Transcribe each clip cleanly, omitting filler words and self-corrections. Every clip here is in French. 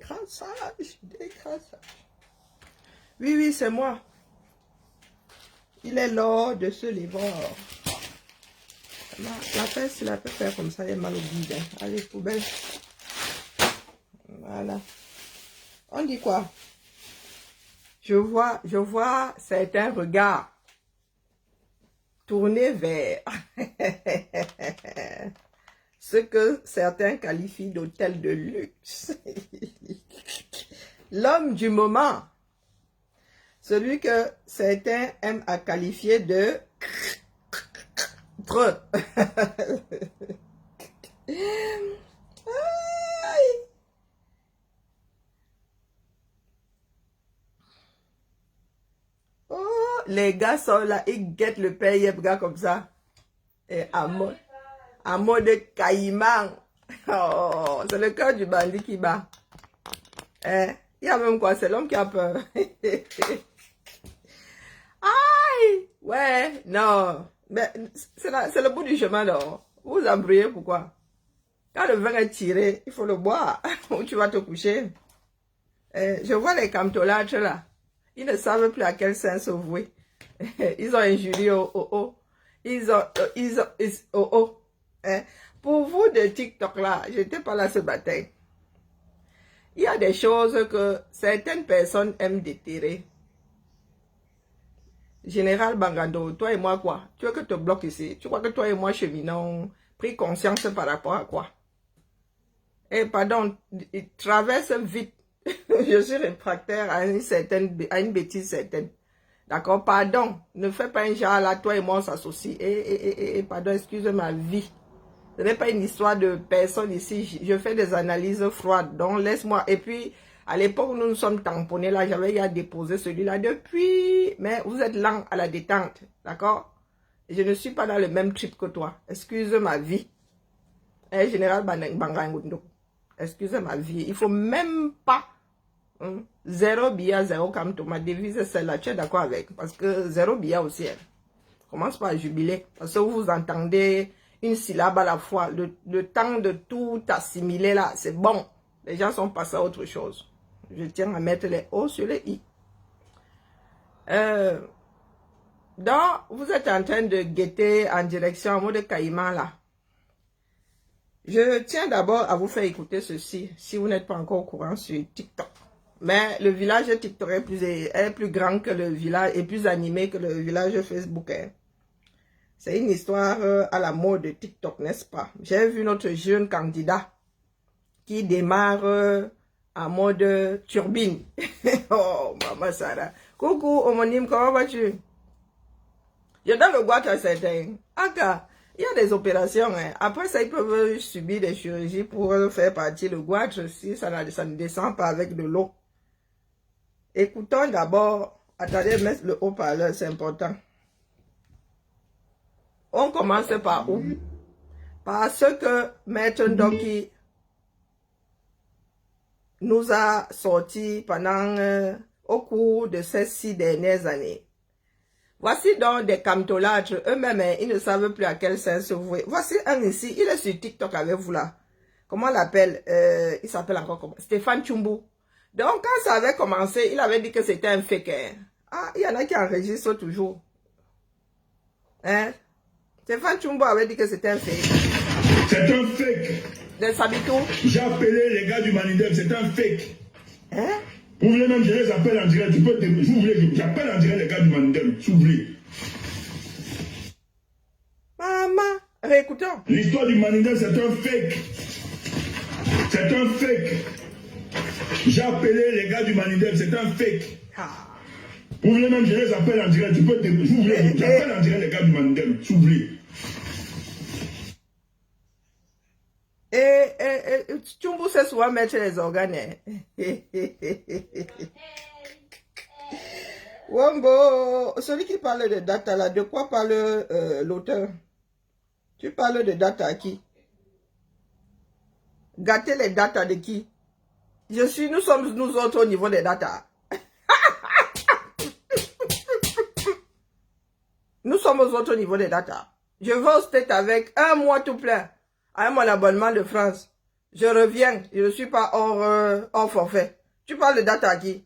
décrassage, décrassage. Oui, oui, c'est moi. Il est l'heure de se lever. La peste, il a peut faire comme ça, il est mal au bide. Hein. Allez, poubelle. Voilà. On dit quoi? Je vois certains regards tournés vers ce que certains qualifient d'hôtel de luxe. L'homme du moment. Celui que certains aiment à qualifier de Oh, les gars sont là, ils guettent le père Yebga comme ça. Et en mode caïman. Oh, c'est le cœur du bandit qui bat. Il y a même quoi, c'est l'homme qui a peur. Aïe! Ouais, non. Mais c'est le bout du chemin, non. Vous vous embrouillez, pourquoi? Quand le vin est tiré, il faut le boire. Ou tu vas te coucher. Je vois les camtolâtres là. Ils ne savent plus à quel sens se vouer. Ils ont injurié Pour vous de TikTok là, je n'étais pas là ce matin. Il y a des choses que certaines personnes aiment déterrer. Général Bangando, toi et moi quoi? Tu veux que je te bloque ici? Tu crois que toi et moi cheminons pris conscience par rapport à quoi? Eh pardon, il traverse vite. Je suis réfractaire à une bêtise certaine. D'accord? Pardon, ne fais pas un genre là, toi et moi on s'associe. Pardon, excuse ma vie. Ce n'est pas une histoire de personne ici. Je fais des analyses froides. Donc laisse-moi. Et puis, à l'époque où nous nous sommes tamponnés là, j'avais déjà déposé celui-là depuis. Mais vous êtes lent à la détente. D'accord? Je ne suis pas dans le même trip que toi. Excuse ma vie. Général Bangangundo. Excuse ma vie. Il faut même pas. Zéro billet, zéro camto. Ma devise est celle-là. Tu es d'accord avec? Parce que zéro billet aussi. Commence pas à jubiler. Parce que vous entendez une syllabe à la fois. Le temps de tout assimiler là, c'est bon. Les gens sont passés à autre chose. Je tiens à mettre les O sur les I. Donc, vous êtes en train de guetter en direction en mode caïman là. Je tiens d'abord à vous faire écouter ceci, si vous n'êtes pas encore au courant sur TikTok. Mais le village TikTok est plus grand que le village, et plus animé que le village Facebook. Hein. C'est une histoire à la mode de TikTok, n'est-ce pas? J'ai vu notre jeune candidat qui démarre en mode turbine. Oh, maman Sarah. Coucou, homonyme, comment vas-tu? Je donne le boîte à certains. Aka, il y a des opérations. Hein. Après ça, ils peuvent subir des chirurgies pour faire partir le goitre si ça ne descend pas avec de l'eau. Écoutons d'abord. Attendez, mettre le haut-parleur, c'est important. On commence par où? Par ce que Maître Ndoki nous a sorti pendant au cours de ces 6 dernières années. Voici donc des camtolâtres, eux-mêmes, ils ne savent plus à quel sens se vouer. Voici un ici, il est sur TikTok avec vous là. Comment on l'appelle? Il s'appelle encore comment? Stéphane Tchumbu. Donc, quand ça avait commencé, il avait dit que c'était un fake. Hein? Ah, il y en a qui enregistrent toujours. Hein? Stéphane Tchumbu avait dit que c'était un fake. C'est un fake. Des Sabitou. J'ai appelé les gars du Manidem, c'est un fake. Hein? Vous voulez même, je les appelle en direct. Tu peux te... Vous voulez, j'appelle en direct les gars du Manidem, si vous voulez. Maman, réécoutons. L'histoire du Manidem, c'est un fake. C'est un fake. J'ai appelé les gars du Manidem, c'est un fake. Ah. Vous voulez même, je les appelle en direct. Tu peux te... Vous voulez, j'appelle en direct les gars du Manidem, si vous voulez. Tchumbu sait souvent mettre les organes. Wombo, celui qui parle de data là, de quoi parle l'auteur? Tu parles de data à qui? Gâter les data de qui? Nous sommes nous autres au niveau des data. Nous sommes aux autres au niveau des data. Je vais au state avec un mois tout plein. Avec mon abonnement de France. Je reviens. Je ne suis pas hors forfait. Tu parles de data à qui?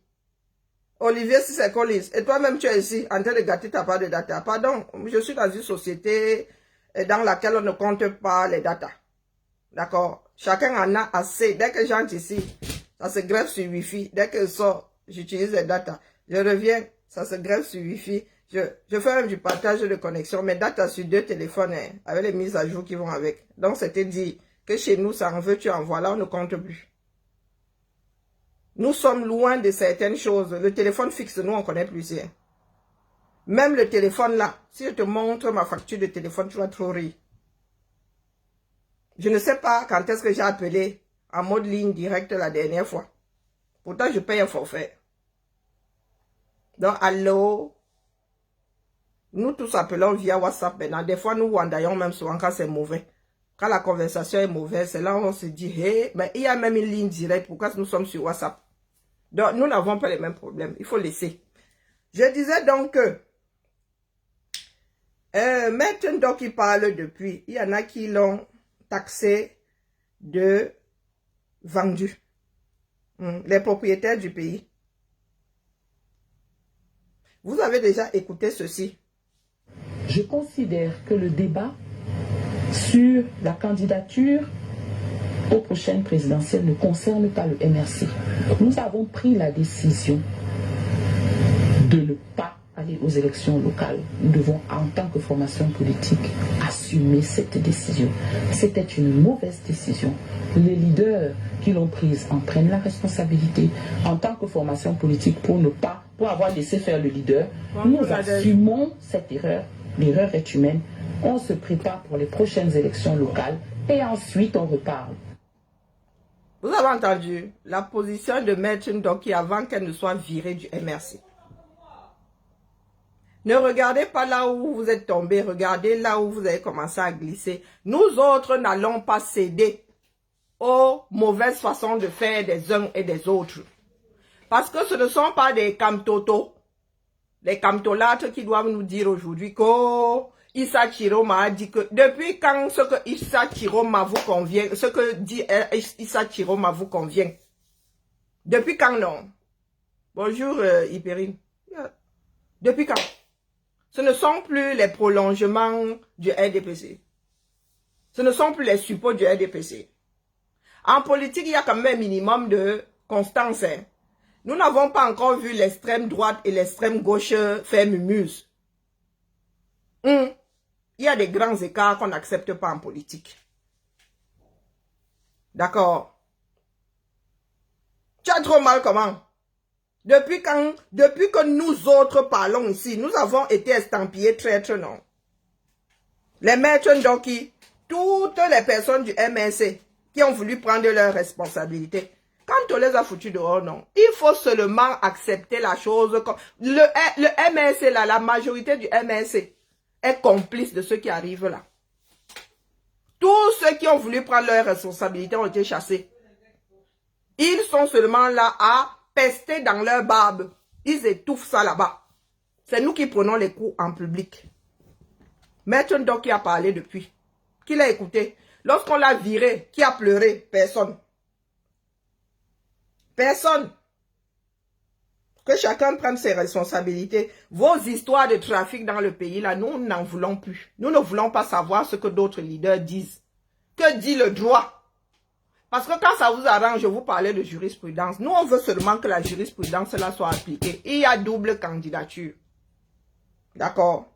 Olivier, si c'est Collins. Et toi-même, tu es ici en train de gâter ta part de data. Pardon, je suis dans une société dans laquelle on ne compte pas les data. D'accord? Chacun en a assez. Dès que j'entre ici, ça se greffe sur Wi-Fi. Dès que je sors, j'utilise les data. Je reviens, ça se greffe sur Wi-Fi. Je fais même du partage de connexion. Mes data sur 2 téléphones, hein, avec les mises à jour qui vont avec. Donc, c'était dit que chez nous, ça en veut, tu envoies. Là, on ne compte plus. Nous sommes loin de certaines choses. Le téléphone fixe, nous, on connaît plus. Hein. Même le téléphone là, si je te montre ma facture de téléphone, tu vas trop rire. Je ne sais pas quand est-ce que j'ai appelé en mode ligne directe la dernière fois. Pourtant, je paye un forfait. Donc, allô? Nous tous appelons via WhatsApp maintenant. Des fois, nous wandaillons même souvent quand c'est mauvais. Quand la conversation est mauvaise, c'est là où on se dit, hey, mais il y a même une ligne directe. Pourquoi nous sommes sur WhatsApp? Donc, nous n'avons pas les mêmes problèmes. Il faut laisser. Je disais donc que Maître Ndoki qui parle depuis, il y en a qui l'ont taxé de vendu. Les propriétaires du pays. Vous avez déjà écouté ceci. Je considère que le débat sur la candidature aux prochaines présidentielles ne concerne pas le MRC. Nous avons pris la décision de ne pas aller aux élections locales. Nous devons, en tant que formation politique, assumer cette décision. C'était une mauvaise décision. Les leaders qui l'ont prise en prennent la responsabilité. En tant que formation politique, pour avoir laissé faire le leader, nous assumons cette erreur. L'erreur est humaine. On se prépare pour les prochaines élections locales et ensuite on reparle. Vous avez entendu la position de Maître Ndoki avant qu'elle ne soit virée du MRC. Ne regardez pas là où vous êtes tombé, regardez là où vous avez commencé à glisser. Nous autres n'allons pas céder aux mauvaises façons de faire des uns et des autres. Parce que ce ne sont pas des camtotos, les camtolâtres qui doivent nous dire aujourd'hui que Issa Chiroma a dit que depuis quand ce que Issa Chiroma vous convient, ce que dit Issa Chiroma vous convient. Depuis quand non? Bonjour Hyperine. Depuis quand? Ce ne sont plus les prolongements du RDPC. Ce ne sont plus les supports du RDPC. En politique, il y a quand même un minimum de constance. Hein. Nous n'avons pas encore vu l'extrême droite et l'extrême gauche faire mumuse. Il y a des grands écarts qu'on n'accepte pas en politique. D'accord? Tu as trop mal comment? Depuis que nous autres parlons ici, nous avons été estampillés traîtres, non? Les maîtres Ndoki, toutes les personnes du MRC qui ont voulu prendre leurs responsabilités, quand on les a foutus dehors, non? Il faut seulement accepter la chose. Le MRC, là, la majorité du MRC est complice de ceux qui arrivent là. Tous ceux qui ont voulu prendre leurs responsabilités ont été chassés. Ils sont seulement là à pester dans leur barbe. Ils étouffent ça là-bas. C'est nous qui prenons les coups en public. Maître Ndoki a parlé depuis. Qui l'a écouté? Lorsqu'on l'a viré, qui a pleuré? Personne. Personne. Que chacun prenne ses responsabilités. Vos histoires de trafic dans le pays, là, nous n'en voulons plus. Nous ne voulons pas savoir ce que d'autres leaders disent. Que dit le droit? Parce que quand ça vous arrange, vous parlez de jurisprudence. Nous, on veut seulement que la jurisprudence là soit appliquée. Il y a double candidature. D'accord?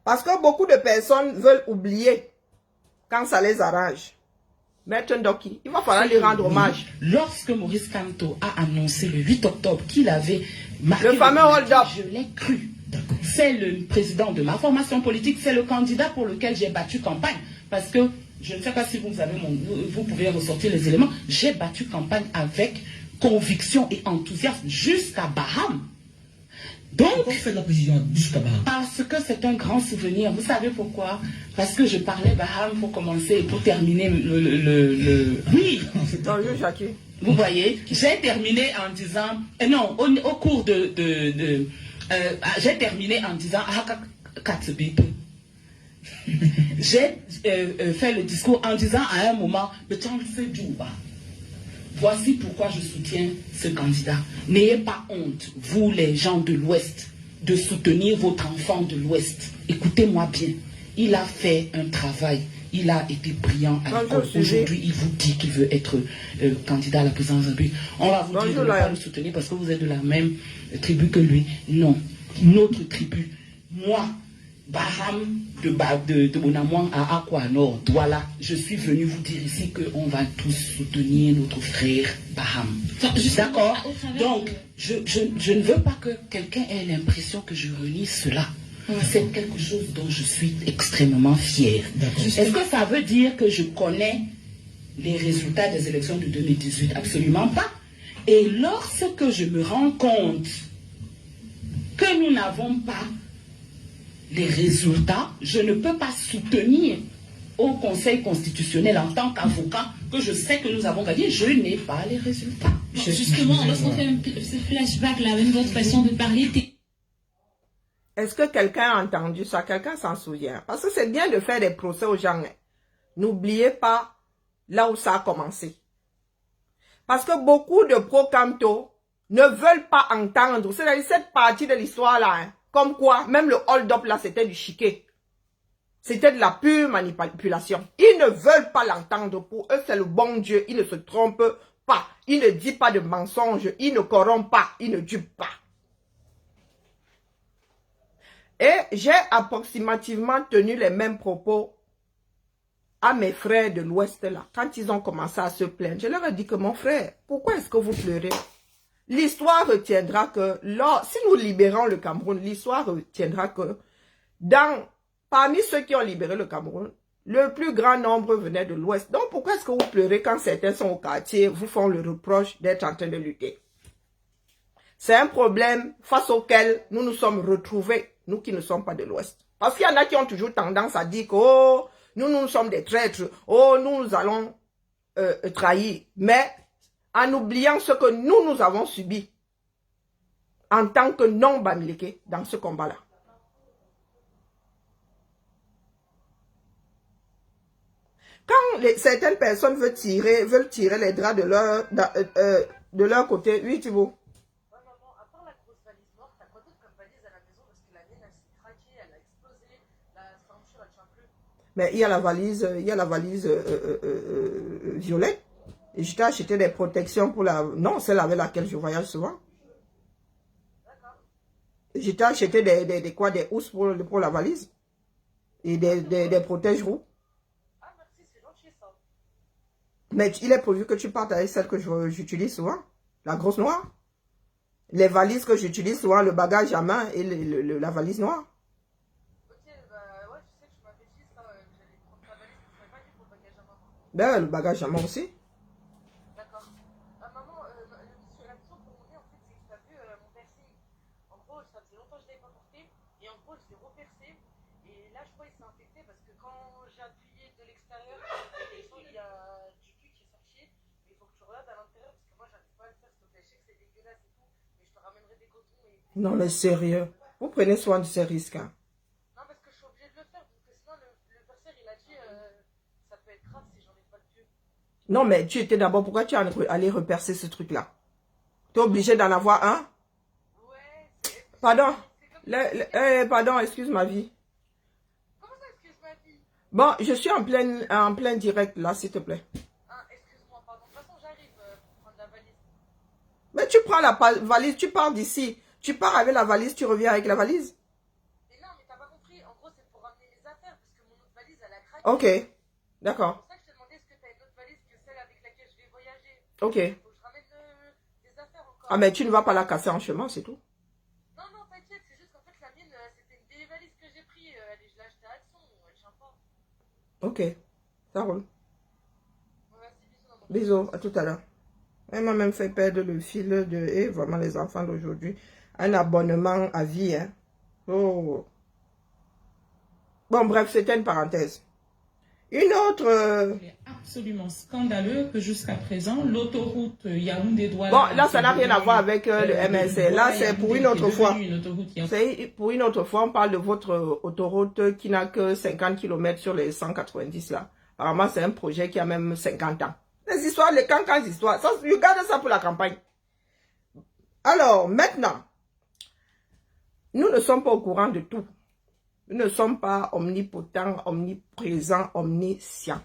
Parce que beaucoup de personnes veulent oublier quand ça les arrange. Maître Ndoki, il va falloir lui rendre hommage. Lorsque Maurice Kamto a annoncé le 8 octobre qu'il avait marqué le fameux hold-up, je l'ai cru. C'est le président de ma formation politique, c'est le candidat pour lequel j'ai battu campagne. Parce que je ne sais pas si vous pouvez ressortir les éléments. J'ai battu campagne avec conviction et enthousiasme jusqu'à Baham. Donc, pourquoi vous faites la présidente jusqu'à Baham? Parce que c'est un grand souvenir. Vous savez pourquoi? Parce que je parlais Baham pour commencer et pour terminer Oui. Bonjour Jackie. Vous voyez, j'ai terminé en disant... non, au cours j'ai terminé en disant... J'ai fait le discours en disant à un moment, mais tu en fais du bas. Voici pourquoi je soutiens ce candidat. N'ayez pas honte, vous les gens de l'Ouest, de soutenir votre enfant de l'Ouest. Écoutez-moi bien, il a fait un travail, il a été brillant à l'école. Aujourd'hui, il vous dit qu'il veut être candidat à la présidence de la République. On va vous dire de ne pas le soutenir parce que vous êtes de la même tribu que lui. Non, notre tribu. Moi, Baham de Bonamouang à Akwa Nord, voilà, je suis venu vous dire ici qu'on va tous soutenir notre frère Baham. D'accord? Donc, je ne veux pas que quelqu'un ait l'impression que je renie cela. C'est quelque chose dont je suis extrêmement fière. Est-ce que ça veut dire que je connais les résultats des élections de 2018? Absolument pas. Et lorsque je me rends compte que nous n'avons pas les résultats, je ne peux pas soutenir au Conseil constitutionnel en tant qu'avocat que je sais que nous avons gagné, je n'ai pas les résultats. Justement, lorsqu'on fait ce flashback là, avec votre façon de parler, est-ce que quelqu'un a entendu ça? Quelqu'un s'en souvient? Parce que c'est bien de faire des procès aux gens. N'oubliez pas là où ça a commencé. Parce que beaucoup de pro-Camto ne veulent pas entendre. C'est-à-dire cette partie de l'histoire là. Hein. Comme quoi, même le hold-up là, c'était du chiquet. C'était de la pure manipulation. Ils ne veulent pas l'entendre. Pour eux, c'est le bon Dieu. Ils ne se trompent pas. Ils ne disent pas de mensonges. Ils ne corrompent pas. Ils ne dupent pas. Et j'ai approximativement tenu les mêmes propos à mes frères de l'Ouest là. Quand ils ont commencé à se plaindre, je leur ai dit que mon frère, pourquoi est-ce que vous pleurez? L'histoire retiendra que, si nous libérons le Cameroun, l'histoire retiendra que parmi ceux qui ont libéré le Cameroun, le plus grand nombre venait de l'Ouest. Donc pourquoi est-ce que vous pleurez quand certains sont au quartier, vous font le reproche d'être en train de lutter? C'est un problème face auquel nous nous sommes retrouvés, nous qui ne sommes pas de l'Ouest. Parce qu'il y en a qui ont toujours tendance à dire que oh, nous sommes des traîtres, oh, nous allons trahir. Mais en oubliant ce que nous avons subi en tant que non-Bamileke dans ce combat-là. Quand certaines personnes veulent tirer les draps de leur côté, oui, Thibaut. Mais il y a la valise, violette. Et je t'ai acheté des protections pour la... Non, celle avec laquelle je voyage souvent. Je t'ai acheté des housses pour la valise. Et des protège-roues. Ah, merci, c'est gentil ça. Mais il est prévu que tu partes avec celle que j'utilise souvent. La grosse noire. Les valises que j'utilise souvent, le bagage à main et la valise noire. Ben, le bagage à main aussi. D'accord. Maman, la question pour mon nez, en fait, c'est que tu as vu mon piercing. En gros, ça faisait longtemps que je ne l'avais pas porté. Et en gros, je l'ai repercé. Et là, je crois qu'il s'est infecté parce que quand j'ai appuyé de l'extérieur, il y a du pus qui est sorti. Mais il faut que tu regardes à l'intérieur parce que moi, j'arrive pas à le faire. Je sais que c'est dégueulasse et tout. Mais je te ramènerai des cotons. Non, mais sérieux. Vous prenez soin de ces risques. Hein. Non, parce que je suis obligée de le faire. Parce que sinon, le perceur, il a dit ça peut être grave si j'en ai pas le pieu. Non, mais tu étais d'abord, pourquoi tu es allé repercer ce truc-là? Tu es obligé d'en avoir un? Ouais. Pardon. Pardon, excuse ma vie. Comment ça, excuse ma vie? Bon, je suis en plein direct là, s'il te plaît. Ah, excuse-moi, pardon. De toute façon, j'arrive pour prendre la valise. Mais tu prends la valise, tu pars d'ici. Tu pars avec la valise, tu reviens avec la valise. Mais non, mais t'as pas compris. En gros, c'est pour ramener les affaires parce que mon autre valise, elle a craqué. Ok, d'accord. C'est pour ça que je te demandais est-ce que t'as une autre valise que celle avec laquelle je vais voyager. Ok. Faut que je ramène des affaires encore. Ah, mais tu ne vas pas la casser en chemin, c'est tout. Non, non, t'inquiète. C'est juste qu'en fait, la mienne, c'était une vieille valise que j'ai pris. Je l'ai achetée à Action. Elle tient pas. Ok, ça roule. Bon, merci, bisous. Bisous, à tout à l'heure. Elle m'a même fait perdre le fil de... Et vraiment, les enfants d'aujourd'hui. Un abonnement à vie, hein. Oh. Bon, bref, c'était une parenthèse. Une autre... Il est absolument scandaleux que jusqu'à présent, l'autoroute Yaoundé-Douala... Bon, là, ça n'a rien à voir avec le MSC. Là, c'est pour une autre fois. C'est pour une autre fois. On parle de votre autoroute qui n'a que 50 km sur les 190 là. Apparemment, c'est un projet qui a même 50 ans. Les histoires, les cancans histoires. Ça, regardez ça pour la campagne. Alors, maintenant, nous ne sommes pas au courant de tout. Nous ne sommes pas omnipotents, omniprésents, omniscients.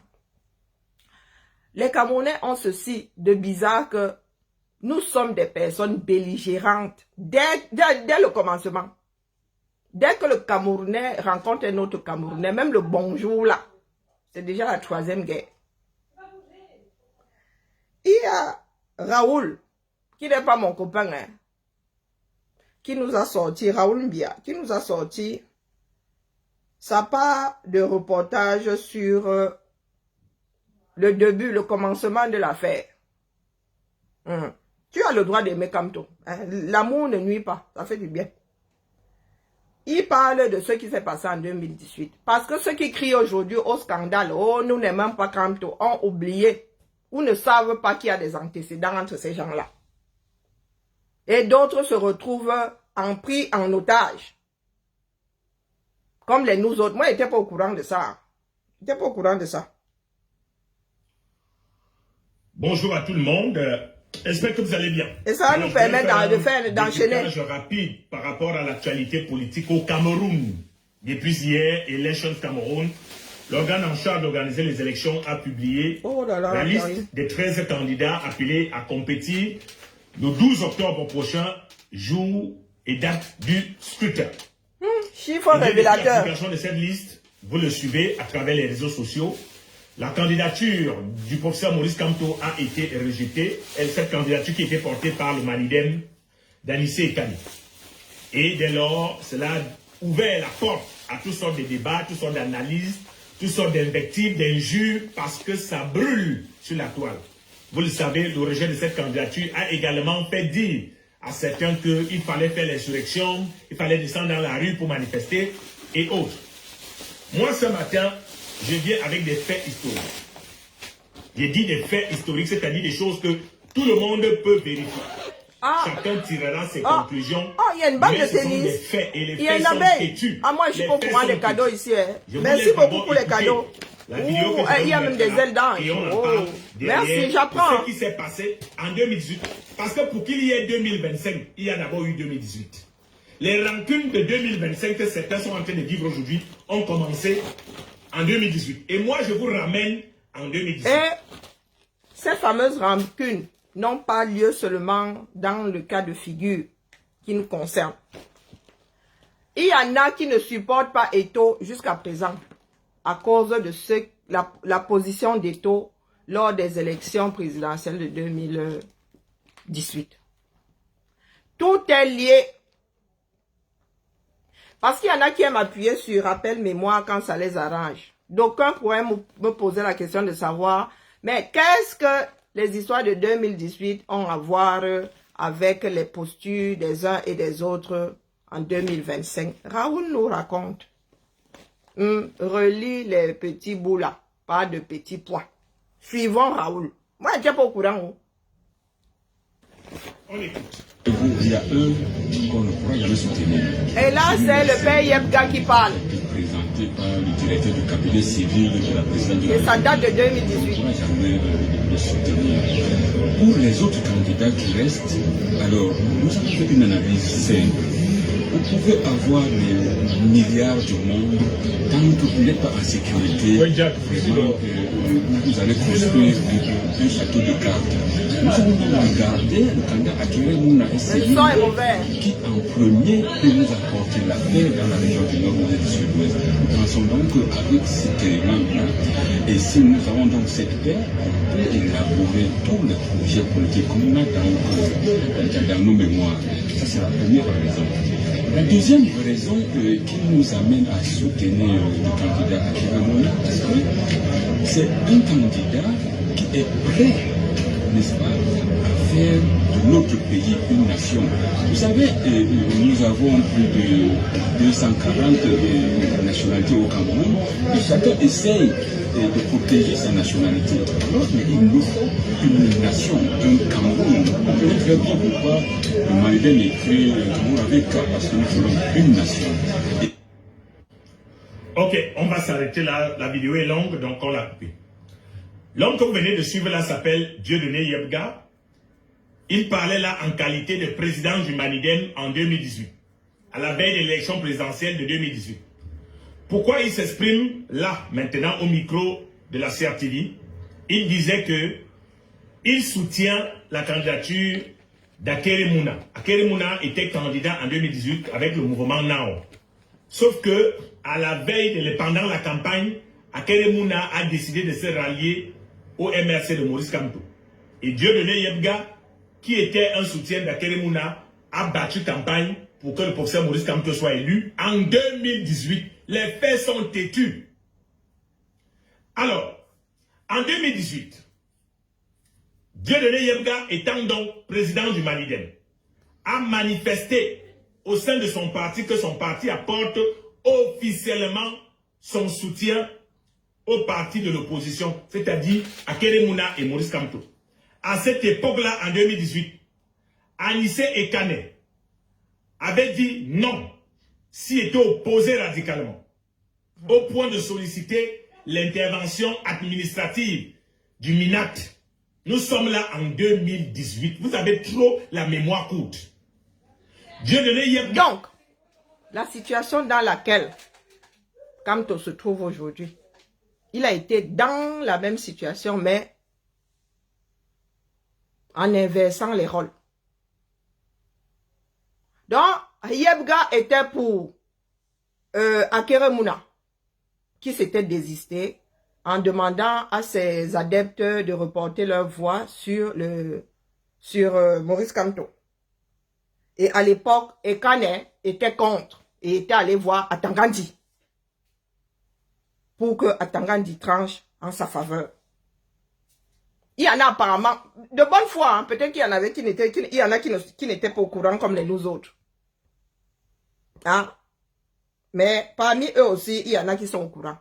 Les Camerounais ont ceci de bizarre que nous sommes des personnes belligérantes dès le commencement. Dès que le Camerounais rencontre un autre Camerounais, même le bonjour là, c'est déjà la 3e guerre. Il y a Raoul, qui n'est pas mon copain, hein, qui nous a sorti, Raoul Mbia, qui nous a sorti sa part de reportage sur le début, le commencement de l'affaire. Tu as le droit d'aimer Kamto. Hein. L'amour ne nuit pas, ça fait du bien. Il parle de ce qui s'est passé en 2018. Parce que ceux qui crient aujourd'hui au scandale, oh, nous n'aimons pas Kamto, ont oublié ou ne savent pas qu'il y a des antécédents entre ces gens-là. Et d'autres se retrouvent pris en otage. Comme les nous autres. Moi, je n'étais pas au courant de ça. Je n'étais pas au courant de ça. Bonjour à tout le monde. J'espère que vous allez bien. Et ça va nous permettre d'enchaîner. Un rapide par rapport à l'actualité politique au Cameroun. Depuis hier, Elections Cameroun, l'organe en charge d'organiser les élections a publié la liste des 13 candidats appelés à compétir le 12 octobre prochain, jour et date du scrutin. Chiffre révélateur. L'explication de cette liste, vous le suivez à travers les réseaux sociaux. La candidature du professeur Maurice Kamto a été rejetée. Cette candidature qui était portée par le Manidem d'Anissé Ekani. Et dès lors, cela a ouvert la porte à toutes sortes de débats, toutes sortes d'analyses, toutes sortes d'invectives, d'injures, parce que ça brûle sur la toile. Vous le savez, le rejet de cette candidature a également fait dire à certains qu'il fallait faire l'insurrection, il fallait descendre dans la rue pour manifester et autres. Moi, ce matin, je viens avec des faits historiques. J'ai dit des faits historiques, c'est-à-dire des choses que tout le monde peut vérifier. Chacun tirera ses conclusions. Il y a une balle de tennis. Des faits, et les il y a une abeille. Moi, je suis pas au courant des cadeaux ici. Hein. Merci beaucoup pour les cadeaux. Il y a même des ailes d'ange. Merci, j'apprends. Ce qui s'est passé en 2018. Parce que pour qu'il y ait 2025, il y a d'abord eu 2018. Les rancunes de 2025 que certains sont en train de vivre aujourd'hui ont commencé en 2018. Et moi, je vous ramène en 2018. Et ces fameuses rancunes n'ont pas lieu seulement dans le cas de figure qui nous concerne. Il y en a qui ne supportent pas Eto'o jusqu'à présent à cause de la position d'Eto'o lors des élections présidentielles de 2018. Tout est lié. Parce qu'il y en a qui aiment appuyer sur rappel mémoire quand ça les arrange. D'aucuns pourraient me poser la question de savoir, mais qu'est-ce que les histoires de 2018 ont à voir avec les postures des uns et des autres en 2025? Raoul nous raconte. Relis les petits bouts là, pas de petits points. Suivons Raoul. Moi, je n'étais pas au courant. On écoute. Il y a eux qu'on ne pourra jamais soutenir. Et là, c'est le père Yebga qui parle. Présenté par le directeur du cabinet civil de la présidente de la Et ça date de 2018. On ne pourra jamais le soutenir. Pour les autres candidats qui restent, alors, nous avons fait une analyse simple. Vous pouvez avoir des milliards du monde, tant que vous n'êtes pas en sécurité, vraiment, vous allez construire un château de cartes. Nous allons regarder le candidat actuel, nous avons essayé qui en premier peut nous apporter la paix dans la région du Nord et du Sud-Ouest. Nous pensons donc qu'avec cet élément-là, et si nous avons donc cette paix, on peut élaborer tous les projets politiques qu'on a dans nos mémoires. Ça, c'est la première raison. La deuxième raison qui nous amène à soutenir le candidat actuellement, parce que c'est un candidat qui est prêt, n'est-ce pas, à faire de notre pays une nation. Vous savez, nous avons plus de 240 nationalités au Cameroun et chacun essaye de protéger sa nationalité. Alors, mais il nous faut une nation, un Cameroun. On peut très bien pourquoi le Maliden écrit le Cameroun avec K, parce que nous voulons une nation. Ok, on va s'arrêter là. La vidéo est longue, donc on l'a coupée. L'homme que vous venez de suivre là s'appelle Dieudonné Yebga. Il parlait là en qualité de président du Maliden en 2018, à la veille de l'élection présidentielle de 2018. Pourquoi il s'exprime là, maintenant, au micro de la CRTV? Il disait que il soutient la candidature d'Akere Mouna. Akere Mouna était candidat en 2018 avec le mouvement Nao. Sauf que, à la veille, pendant la campagne, Akere Mouna a décidé de se rallier au MRC de Maurice Kamto. Et Dieudonné Yebga, qui était un soutien d'Akere Mouna, a battu campagne pour que le professeur Maurice Kamto soit élu en 2018. Les faits sont têtus. Alors, en 2018, Dieudonné Yebga, étant donc président du Maliden, a manifesté au sein de son parti que son parti apporte officiellement son soutien au parti de l'opposition, c'est-à-dire Akere Mouna et Maurice Kamto. À cette époque-là, en 2018, Anissé Ekane avait dit non, s'y était opposé radicalement, au point de solliciter l'intervention administrative du MINAT. Nous sommes là en 2018. Vous avez trop la mémoire courte. Donc, la situation dans laquelle Kamto se trouve aujourd'hui, il a été dans la même situation, mais en inversant les rôles. Donc, Yebga était pour Akere Mouna, qui s'était désisté en demandant à ses adeptes de reporter leur voix sur Maurice Kamto. Et à l'époque, Ekane était contre et était allé voir Atangandi pour que Atangandi tranche en sa faveur. Il y en a apparemment, de bonne foi, hein, peut-être qu'il y en avait qui n'étaient pas au courant comme nous autres. Hein? Mais parmi eux aussi, il y en a qui sont au courant.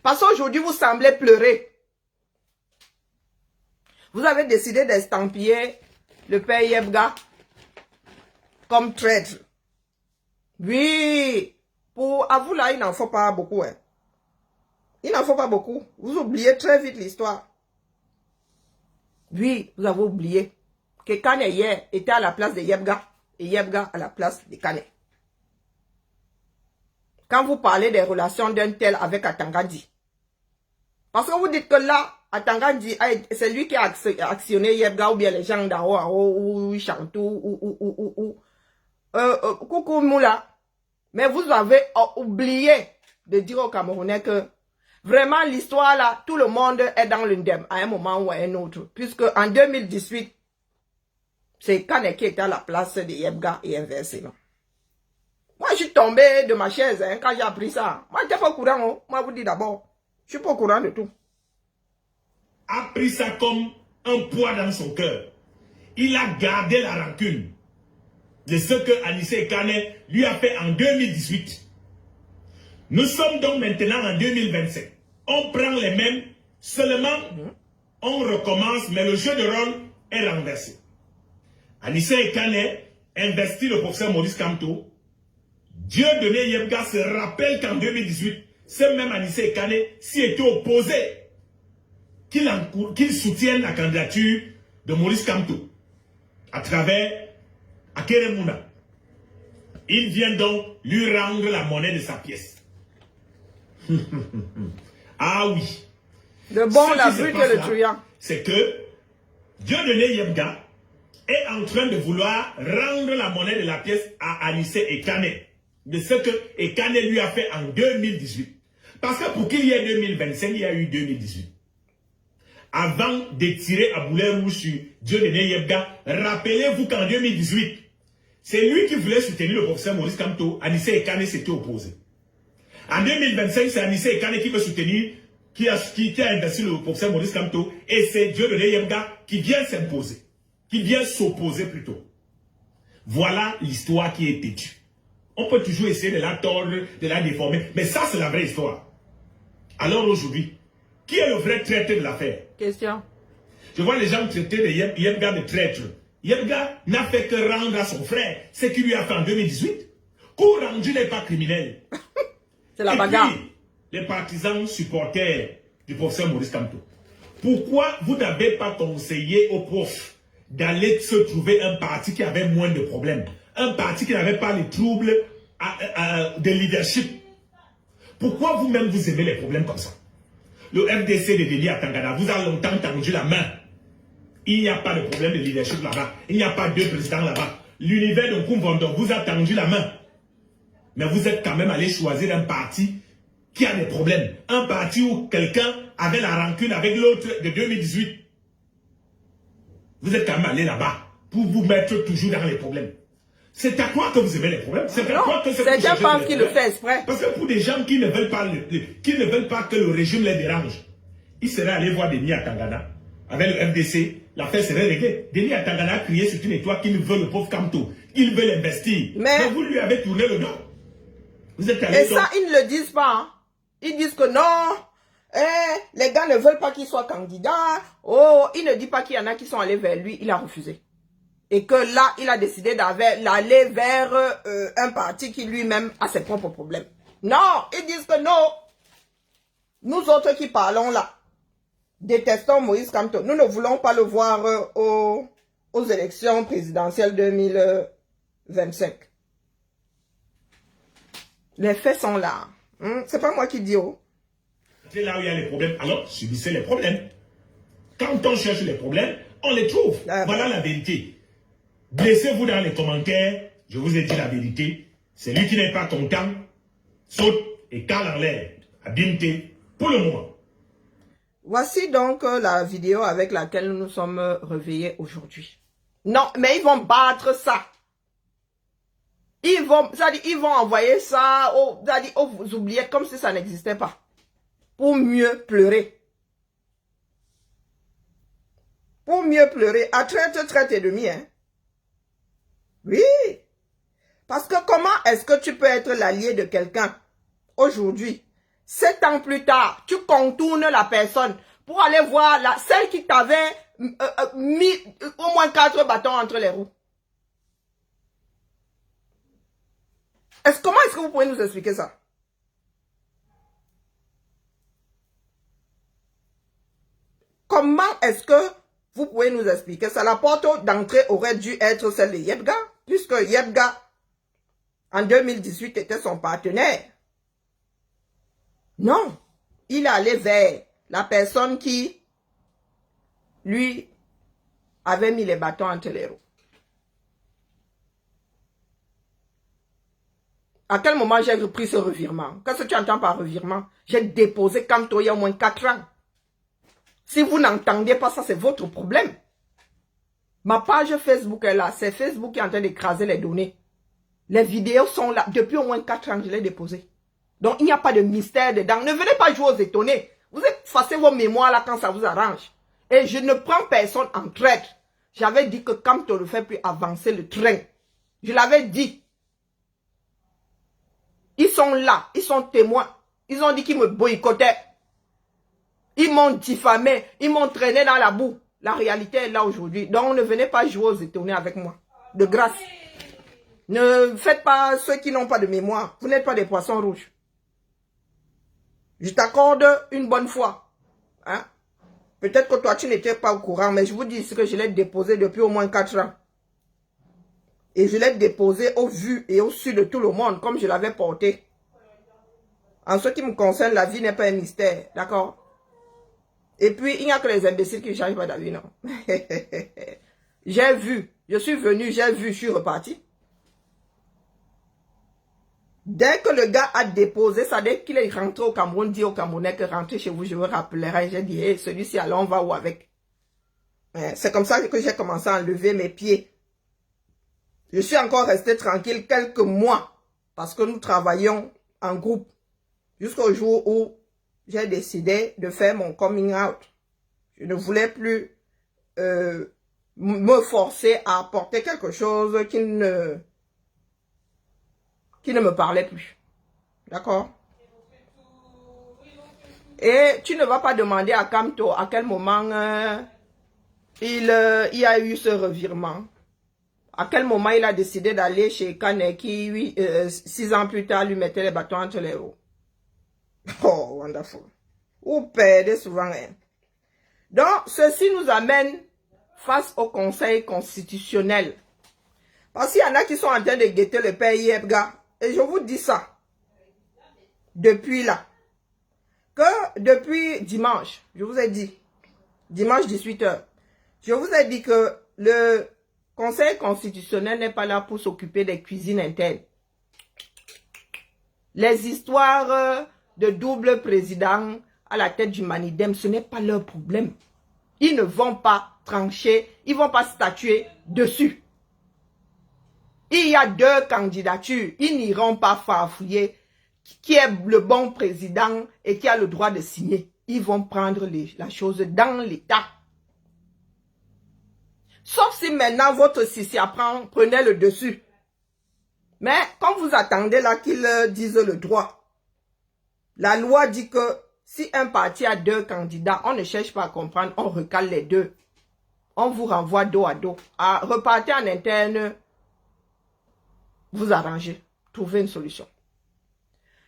Parce qu'aujourd'hui, vous semblez pleurer. Vous avez décidé d'estampiller le père Yebga comme traître. Oui, à vous là, il n'en faut pas beaucoup. Hein. Il n'en faut pas beaucoup. Vous oubliez très vite l'histoire. Oui, vous avez oublié que Kane hier était à la place de Yebga et Yebga à la place de Kane. Quand vous parlez des relations d'un tel avec Atangandi, parce que vous dites que là, Atangandi, c'est lui qui a actionné Yebga ou bien les gens d'Ao ou Chantou ou Coucou Moula. Mais vous avez oublié de dire aux Camerounais que vraiment l'histoire là, tout le monde est dans l'undem à un moment ou à un autre. Puisque en 2018, c'est Kane qui était à la place de Yebga et inversement. Moi, je suis tombé de ma chaise hein, quand j'ai appris ça. Moi, je n'étais pas au courant. Oh. Moi, je vous dis d'abord, je ne suis pas au courant de tout. A pris ça comme un poids dans son cœur. Il a gardé la rancune de ce que Anissé Ekane lui a fait en 2018. Nous sommes donc maintenant en 2025. On prend les mêmes, seulement on recommence, mais le jeu de rôle est renversé. Anissé Ekane investit le professeur Maurice Kamto. Dieudonné Yebga se rappelle qu'en 2018, ce même Anissé Ekane s'y était opposé qu'il soutienne la candidature de Maurice Kamto à travers Akere Mouna. Il vient donc lui rendre la monnaie de sa pièce. Ah oui. Le bon, la brute et le truand. C'est que Dieudonné Yebga est en train de vouloir rendre la monnaie de la pièce à Anissé Ekane. De ce que Ekane lui a fait en 2018. Parce que pour qu'il y ait 2025, il y a eu 2018. Avant de tirer à boulet rouge sur Dieudonné Yebga, rappelez-vous qu'en 2018, c'est lui qui voulait soutenir le professeur Maurice Kamto. Anissé Ekane s'était opposé. En 2025, c'est Anissé Ekane qui veut soutenir, qui a investi le professeur Maurice Kamto, et c'est Dieudonné Yebga qui vient s'imposer. qu'il vient s'opposer plutôt. Voilà l'histoire qui est têtue. On peut toujours essayer de la tordre, de la déformer, mais ça c'est la vraie histoire. Alors aujourd'hui, qui est le vrai traître de l'affaire? Question. Je vois les gens traiter de Yebga de traître. Yebga n'a fait que rendre à son frère ce qu'il lui a fait en 2018. Coup rendu n'est pas criminel. C'est la bagarre. Puis, les partisans supporters du professeur Maurice Kamto. Pourquoi vous n'avez pas conseillé aux profs d'aller se trouver un parti qui avait moins de problèmes? Un parti qui n'avait pas les troubles de leadership. Pourquoi vous-même vous aimez les problèmes comme ça? Le FDC de Denis Atangana vous a longtemps tendu la main. Il n'y a pas de problème de leadership là-bas. Il n'y a pas deux présidents là-bas. L'univers de Kumvondo vous a tendu la main. Mais vous êtes quand même allé choisir un parti qui a des problèmes. Un parti où quelqu'un avait la rancune avec l'autre de 2018. Vous êtes quand même allé là-bas pour vous mettre toujours dans les problèmes. C'est à quoi que vous aimez les problèmes? C'est à quoi que certains pensent qu'il le fait exprès. Parce que pour des gens qui ne veulent pas, que le régime les dérange, ils seraient allés voir Denis Atangana. Avec le FDC, l'affaire serait réglée. Denis Atangana a crié sur une étoile qu'il veut le pauvre Kamto. Il veut l'investir. Mais vous lui avez tourné le dos. Vous êtes allé. Et ça, ils ne le disent pas. Hein. Ils disent que non. Les gars ne veulent pas qu'il soit candidat. Oh, il ne dit pas qu'il y en a qui sont allés vers lui. Il a refusé. Et que là, il a décidé d'aller vers un parti qui lui-même a ses propres problèmes. Non, ils disent que non. Nous autres qui parlons là, détestons Moïse Kamto. Nous ne voulons pas le voir aux élections présidentielles 2025. Les faits sont là. C'est pas moi qui dis. Oh. C'est là où il y a les problèmes. Alors, subissez les problèmes. Quand on cherche les problèmes, on les trouve. Voilà la vérité. Blessez-vous dans les commentaires. Je vous ai dit la vérité. Celui qui n'est pas content saute et cale en l'air. À Binté pour le moment. Voici donc la vidéo avec laquelle nous nous sommes réveillés aujourd'hui. Non, mais ils vont battre ça. Ils vont envoyer ça aux oubliettes comme si ça n'existait pas. Pour mieux pleurer. Pour mieux pleurer. À traite ennemi, hein. Oui. Parce que comment est-ce que tu peux être l'allié de quelqu'un aujourd'hui, 7 ans plus tard, tu contournes la personne pour aller voir celle qui t'avait mis au moins 4 bâtons entre les roues. Comment est-ce que vous pouvez nous expliquer ça? Comment est-ce que vous pouvez nous expliquer ça? La porte d'entrée aurait dû être celle de Yebga, puisque Yebga, en 2018, était son partenaire. Non, il est allé vers la personne qui, lui, avait mis les bâtons entre les roues. À quel moment j'ai repris ce revirement? Qu'est-ce que tu entends par revirement? J'ai déposé Kamto il y a au moins 4 ans. Si vous n'entendez pas ça, c'est votre problème. Ma page Facebook est là. C'est Facebook qui est en train d'écraser les données. Les vidéos sont là. Depuis au moins 4 ans, je les ai déposées. Donc, il n'y a pas de mystère dedans. Ne venez pas jouer aux étonnés. Vous effacez vos mémoires là quand ça vous arrange. Et je ne prends personne en traître. J'avais dit que Kamto ne fait plus avancer le train. Je l'avais dit. Ils sont là. Ils sont témoins. Ils ont dit qu'ils me boycottaient. Ils m'ont diffamé. Ils m'ont traîné dans la boue. La réalité est là aujourd'hui. Donc, ne venez pas jouer aux étonnés avec moi. De grâce. Ne faites pas ceux qui n'ont pas de mémoire. Vous n'êtes pas des poissons rouges. Je t'accorde une bonne fois. Hein? Peut-être que toi, tu n'étais pas au courant, mais je vous dis que je l'ai déposé depuis au moins 4 ans. Et je l'ai déposé au vu et au su de tout le monde, comme je l'avais porté. En ce qui me concerne, la vie n'est pas un mystère. D'accord? Et puis, il n'y a que les imbéciles qui ne changent pas d'avis, non? J'ai vu. Je suis venu, j'ai vu, je suis reparti. Dès que le gars a déposé ça, dès qu'il est rentré au Cameroun, dit au Camerounais que rentrer chez vous, je vous rappellerai. J'ai dit, hey, celui-ci, alors on va où avec? C'est comme ça que j'ai commencé à enlever mes pieds. Je suis encore resté tranquille quelques mois parce que nous travaillions en groupe jusqu'au jour où j'ai décidé de faire mon coming out. Je ne voulais plus me forcer à apporter quelque chose qui ne me parlait plus. D'accord? Et tu ne vas pas demander à Kamto à quel moment il y a eu ce revirement. À quel moment il a décidé d'aller chez Kane qui, 6 ans plus tard, lui mettait les bâtons entre les roues. Oh, wonderful. Ou perdez souvent. Hein. Donc, ceci nous amène face au Conseil constitutionnel. Parce qu'il y en a qui sont en train de guetter le père Yebga. Et je vous dis ça. Depuis là. Que depuis dimanche, je vous ai dit, dimanche 18h, je vous ai dit que le Conseil constitutionnel n'est pas là pour s'occuper des cuisines internes. Les histoires de double président à la tête du Manidem, ce n'est pas leur problème. Ils ne vont pas trancher, ils ne vont pas statuer dessus. Il y a 2 candidatures, ils n'iront pas farfouiller qui est le bon président et qui a le droit de signer. Ils vont prendre la chose dans l'État. Sauf si maintenant votre Sissi prenait le dessus. Mais quand vous attendez là qu'ils disent le droit, la loi dit que si un parti a 2 candidats, on ne cherche pas à comprendre, on recale les 2. On vous renvoie dos à dos. À repartir en interne, vous arrangez, trouvez une solution.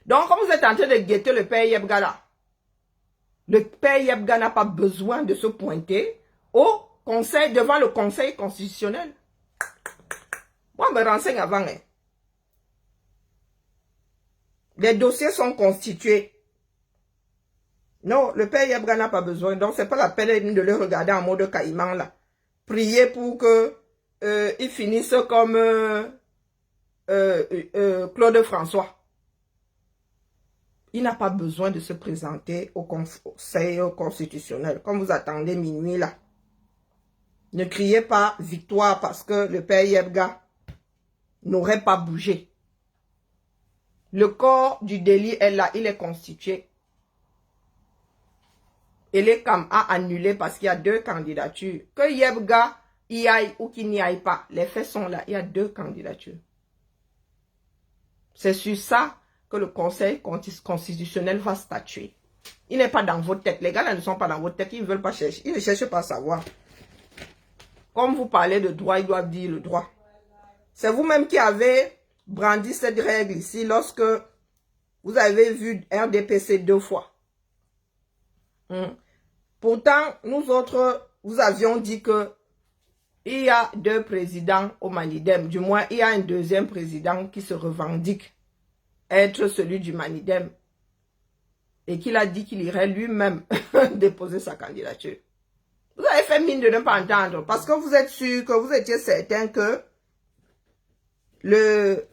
Donc, quand vous êtes en train de guetter le père Yebga là, le père Yebga n'a pas besoin de se pointer au conseil, devant le Conseil constitutionnel. Moi, je me renseigne avant. Hein. Les dossiers sont constitués. Non, le père Yebga n'a pas besoin. Donc, c'est pas la peine de le regarder en mode caïman là. Prier pour que il finisse comme Claude François. Il n'a pas besoin de se présenter au Conseil constitutionnel. Comme vous attendez minuit là. Ne criez pas victoire parce que le père Yebga n'aurait pas bougé. Le corps du délit est là, il est constitué. Et l'ECAM a annulé parce qu'il y a 2 candidatures. Que Yebga y aille ou qu'il n'y aille pas, les faits sont là, il y a 2 candidatures. C'est sur ça que le Conseil constitutionnel va statuer. Il n'est pas dans votre tête. Les gars là ne sont pas dans votre tête. Ils ne veulent pas chercher. Ils ne cherchent pas à savoir. Comme vous parlez de droit, ils doivent dire le droit. C'est vous-même qui avez brandi cette règle ici lorsque vous avez vu RDPC 2 fois. Pourtant, nous autres, vous avions dit que il y a 2 présidents au Manidem. Du moins, il y a un 2e président qui se revendique être celui du Manidem. Et qu'il a dit qu'il irait lui-même déposer sa candidature. Vous avez fait mine de ne pas entendre. Parce que vous êtes sûr que vous étiez certain que le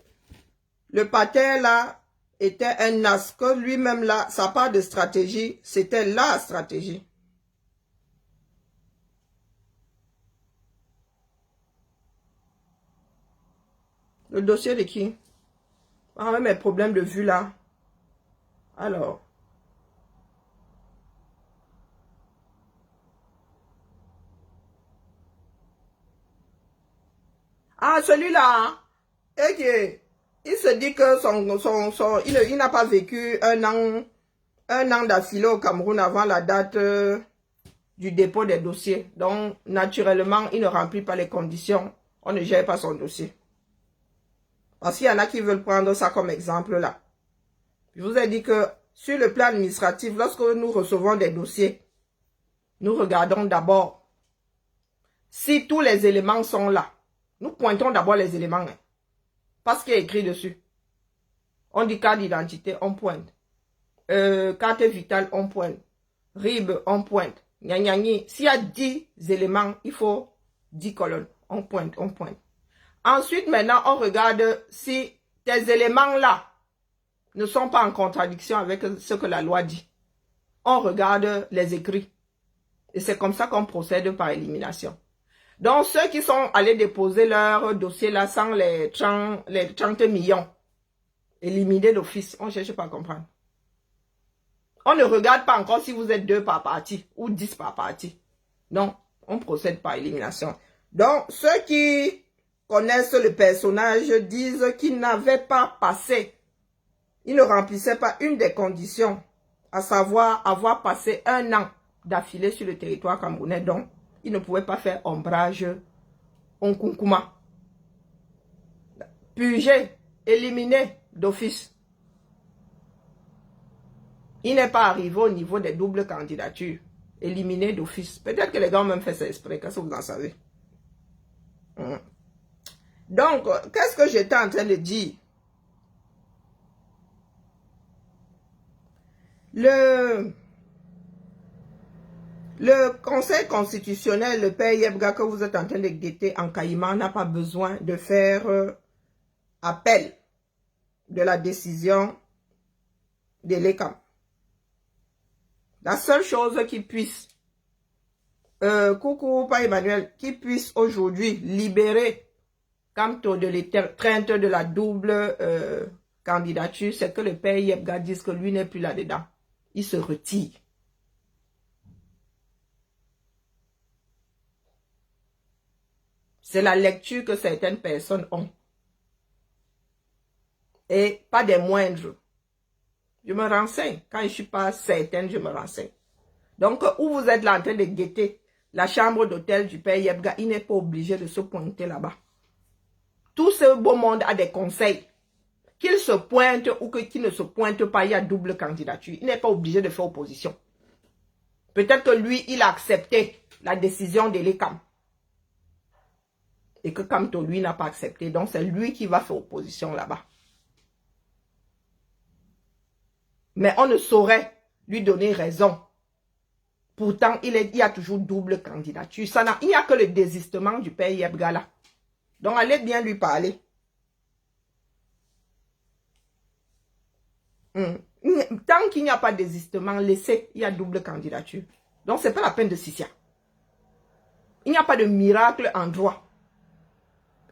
pater là était un as. Que lui-même là, sa part de stratégie, c'était la stratégie. Le dossier de qui? Ah, même mes problèmes de vue là. Alors. Ah, celui-là. Okay. Il se dit que il n'a pas vécu un an d'affilée au Cameroun avant la date du dépôt des dossiers. Donc, naturellement, il ne remplit pas les conditions. On ne gère pas son dossier. Parce qu'il y en a qui veulent prendre ça comme exemple là. Je vous ai dit que sur le plan administratif, lorsque nous recevons des dossiers, nous regardons d'abord si tous les éléments sont là. Nous pointons d'abord les éléments. Hein, parce qu'il y a écrit dessus. On dit carte d'identité, on pointe. Carte vitale, on pointe. RIB, on pointe. S'il y a 10 éléments, il faut 10 colonnes. On pointe, on pointe. Ensuite, maintenant, on regarde si tes éléments-là ne sont pas en contradiction avec ce que la loi dit. On regarde les écrits. Et c'est comme ça qu'on procède par élimination. Donc, ceux qui sont allés déposer leur dossier là sans les 30 millions, éliminés d'office, on ne cherche pas à comprendre. On ne regarde pas encore si vous êtes 2 par parti ou 10 par parti. Non, on procède par élimination. Donc, ceux qui connaissent le personnage disent qu'il n'avait pas passé, il ne remplissait pas une des conditions, à savoir avoir passé 1 an d'affilée sur le territoire camerounais. Donc, il ne pouvait pas faire ombrage en Kunkuma. Purgé, éliminé d'office. Il n'est pas arrivé au niveau des doubles candidatures. Éliminé d'office. Peut-être que les gars ont même fait ça exprès, qu'est-ce que vous en savez? Donc, qu'est-ce que j'étais en train de dire? Le Conseil constitutionnel, le père Yebga que vous êtes en train de guetter en Caïman n'a pas besoin de faire appel de la décision de l'ECAM. La seule chose qui puisse, coucou, pas Emmanuel, qui puisse aujourd'hui libérer quant de l'étreinte de la double candidature, c'est que le père Yebga dise que lui n'est plus là-dedans. Il se retire. C'est la lecture que certaines personnes ont. Et pas des moindres. Je me renseigne. Quand je ne suis pas certaine, je me renseigne. Donc, où vous êtes là en train de guetter la chambre d'hôtel du père Yebga, il n'est pas obligé de se pointer là-bas. Tout ce beau monde a des conseils. Qu'il se pointe ou qu'il ne se pointe pas, il y a double candidature. Il n'est pas obligé de faire opposition. Peut-être que lui, il a accepté la décision de l'ECAM. Et que Kamto, lui, n'a pas accepté. Donc, c'est lui qui va faire opposition là-bas. Mais on ne saurait lui donner raison. Pourtant, il y a toujours double candidature. Il n'y a que le désistement du père Yebga là. Donc, allez bien lui parler. Tant qu'il n'y a pas de désistement, laissez, il y a double candidature. Donc, ce n'est pas la peine de Sissia. Il n'y a pas de miracle en droit.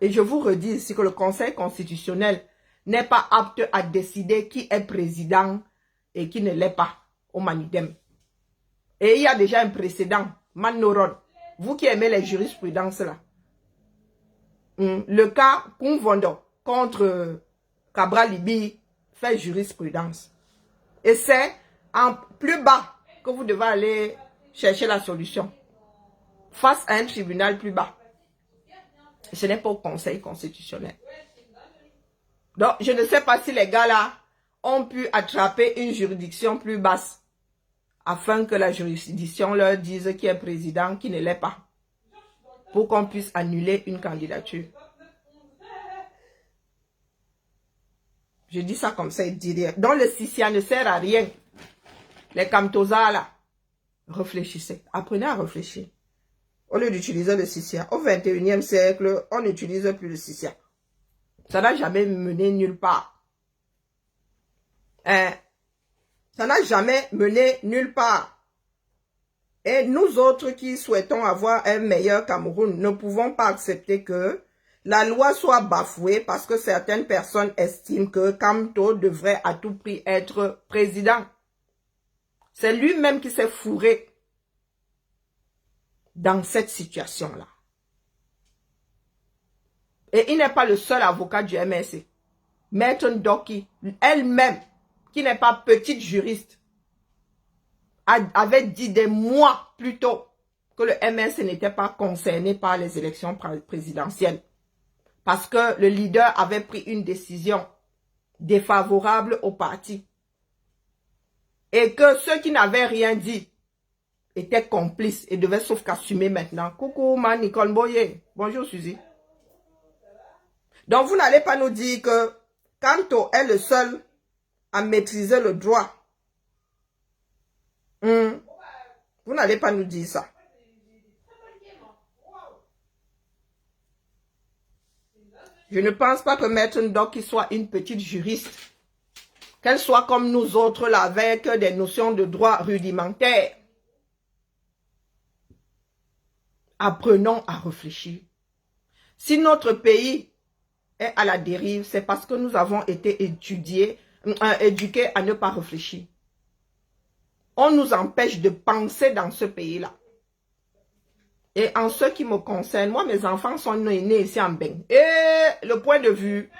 Et je vous redis ici que le Conseil constitutionnel n'est pas apte à décider qui est président et qui ne l'est pas au Manidem. Et il y a déjà un précédent, Manoron. Vous qui aimez les jurisprudences là. Le cas Kumvondo contre Cabral Libi fait jurisprudence. Et c'est en plus bas que vous devez aller chercher la solution. Face à un tribunal plus bas. Ce n'est pas au Conseil constitutionnel. Donc, je ne sais pas si les gars là ont pu attraper une juridiction plus basse afin que la juridiction leur dise qui est président, qui ne l'est pas. Pour qu'on puisse annuler une candidature. Je dis ça comme ça, il dit rien. Donc, le Sissia ne sert à rien. Les Kamtosa là, réfléchissez. Apprenez à réfléchir. Au lieu d'utiliser le Sissia, au 21e siècle, on n'utilise plus le Sissia. Ça n'a jamais mené nulle part. Ça n'a jamais mené nulle part. Et nous autres qui souhaitons avoir un meilleur Cameroun, ne pouvons pas accepter que la loi soit bafouée parce que certaines personnes estiment que Kamto devrait à tout prix être président. C'est lui-même qui s'est fourré dans cette situation-là. Et il n'est pas le seul avocat du MSC. Maître Ndoki, elle-même, qui n'est pas petite juriste, avait dit des mois plus tôt que le MSC n'était pas concerné par les élections présidentielles. Parce que le leader avait pris une décision défavorable au parti. Et que ceux qui n'avaient rien dit étaient complices et devaient sauf qu'assumer maintenant. Coucou, ma Nicole Boye. Bonjour, Suzy. Donc, vous n'allez pas nous dire que Kamto est le seul à maîtriser le droit. Vous n'allez pas nous dire ça. Je ne pense pas que Maître Ndoki soit une petite juriste. Qu'elle soit comme nous autres là, avec des notions de droit rudimentaires. Apprenons à réfléchir. Si notre pays est à la dérive, c'est parce que nous avons été éduqués à ne pas réfléchir. On nous empêche de penser dans ce pays-là. Et en ce qui me concerne, moi, mes enfants sont nés ici en Beng. Et le point de vue,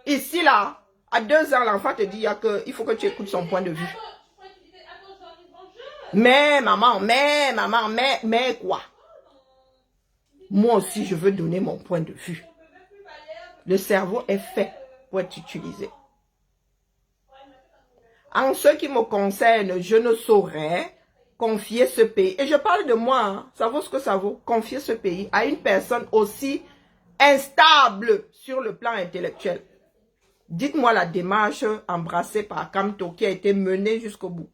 ici, là, à 2 ans, l'enfant te dit qu'il faut que tu écoutes son point de vue. Mais maman, mais quoi? Moi aussi, je veux donner mon point de vue. Le cerveau est fait pour être utilisé. En ce qui me concerne, je ne saurais confier ce pays. Et je parle de moi, hein, ça vaut ce que ça vaut. Confier ce pays à une personne aussi instable sur le plan intellectuel. Dites-moi la démarche embrassée par Kamto qui a été menée jusqu'au bout.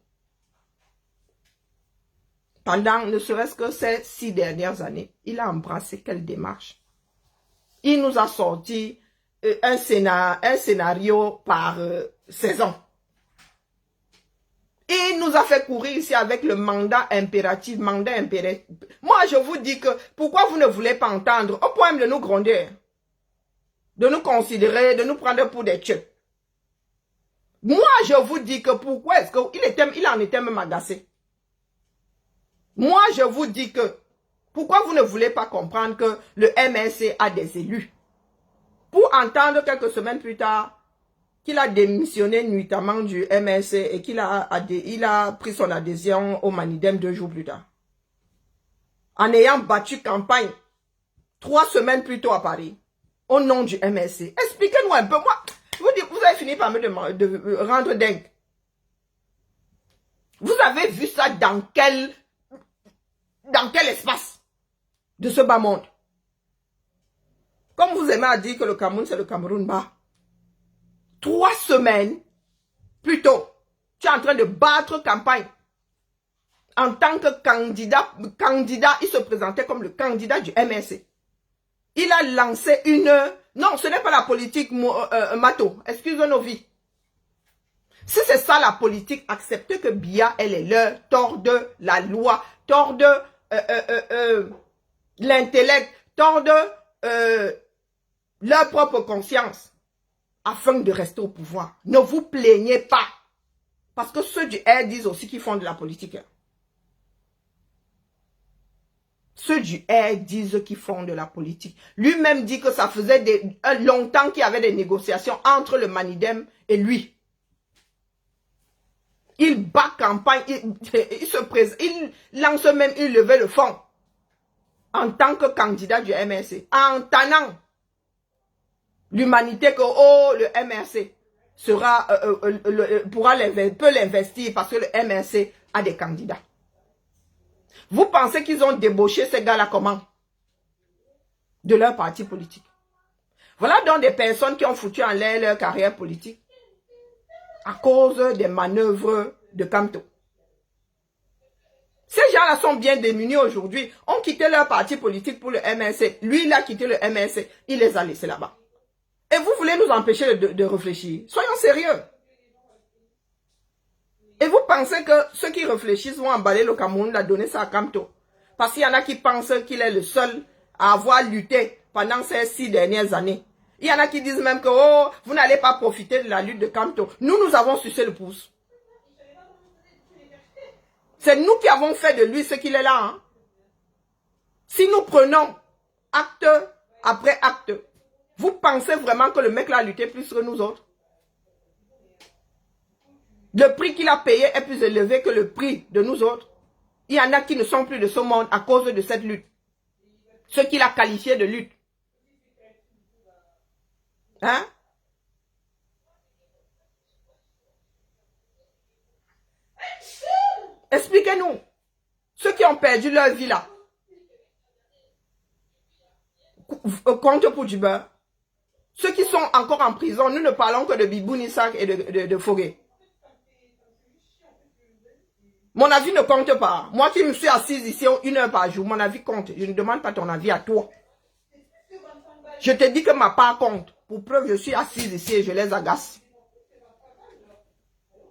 Pendant ne serait-ce que ces 6 dernières années, il a embrassé quelle démarche? Il nous a sorti un scénario par saison. Il nous a fait courir ici avec le mandat impératif, Moi, je vous dis que pourquoi vous ne voulez pas entendre au point de nous gronder, de nous considérer, de nous prendre pour des tchèques. Moi, je vous dis que pourquoi est-ce qu'il en était même agacé. Moi, je vous dis que pourquoi vous ne voulez pas comprendre que le MNC a des élus. Pour entendre quelques semaines plus tard qu'il a démissionné nuitamment du MNC et qu'il a pris son adhésion au Manidem 2 jours plus tard. En ayant battu campagne 3 semaines plus tôt à Paris, au nom du MNC. Expliquez-nous un peu. Moi, vous avez fini par me rendre dingue. Vous avez vu ça dans quel espace de ce bas monde? Comme vous aimez à dire que le Cameroun, c'est le Cameroun bas. 3 semaines plus tôt, tu es en train de battre campagne. En tant que candidat, il se présentait comme le candidat du MNC. Il a lancé une... Non, ce n'est pas la politique, Mato. Excusez nos vies. Si c'est ça la politique, acceptez que Biya, elle est leur, tord de la loi, tord de l'intellect, tord de leur propre conscience, afin de rester au pouvoir. Ne vous plaignez pas. Parce que ceux du R disent aussi qu'ils font de la politique. Ceux du R disent qu'ils font de la politique. Lui-même dit que ça faisait longtemps qu'il y avait des négociations entre le Manidem et lui. Il bat campagne, il se présente, il lance même, il levait le fond en tant que candidat du MRC, en tannant l'humanité que le MRC sera, peut l'investir parce que le MRC a des candidats. Vous pensez qu'ils ont débauché ces gars-là comment? De leur parti politique. Voilà donc des personnes qui ont foutu en l'air leur carrière politique à cause des manœuvres de Kamto. Ces gens-là sont bien démunis aujourd'hui, ont quitté leur parti politique pour le MNC. Lui, il a quitté le MNC, il les a laissés là-bas. Et vous voulez nous empêcher de réfléchir? Soyons sérieux. Et vous pensez que ceux qui réfléchissent vont emballer le Cameroun, la donner ça à Kamto? Parce qu'il y en a qui pensent qu'il est le seul à avoir lutté pendant ces 6 dernières années. Il y en a qui disent même que vous n'allez pas profiter de la lutte de Kamto. Nous avons sucé le pouce. C'est nous qui avons fait de lui ce qu'il est là. Hein? Si nous prenons acte après acte, vous pensez vraiment que le mec là a lutté plus que nous autres? Le prix qu'il a payé est plus élevé que le prix de nous autres. Il y en a qui ne sont plus de ce monde à cause de cette lutte. Ce qu'il a qualifié de lutte. Hein? Expliquez-nous. Ceux qui ont perdu leur vie là. Compte pour du beurre. Ceux qui sont encore en prison, nous ne parlons que de Bibou Nissak et de Fogué. Mon avis ne compte pas. Moi qui me suis assise ici 1 heure par jour, mon avis compte. Je ne demande pas ton avis à toi. Je te dis que ma part compte. Pour preuve, je suis assise ici et je les agace.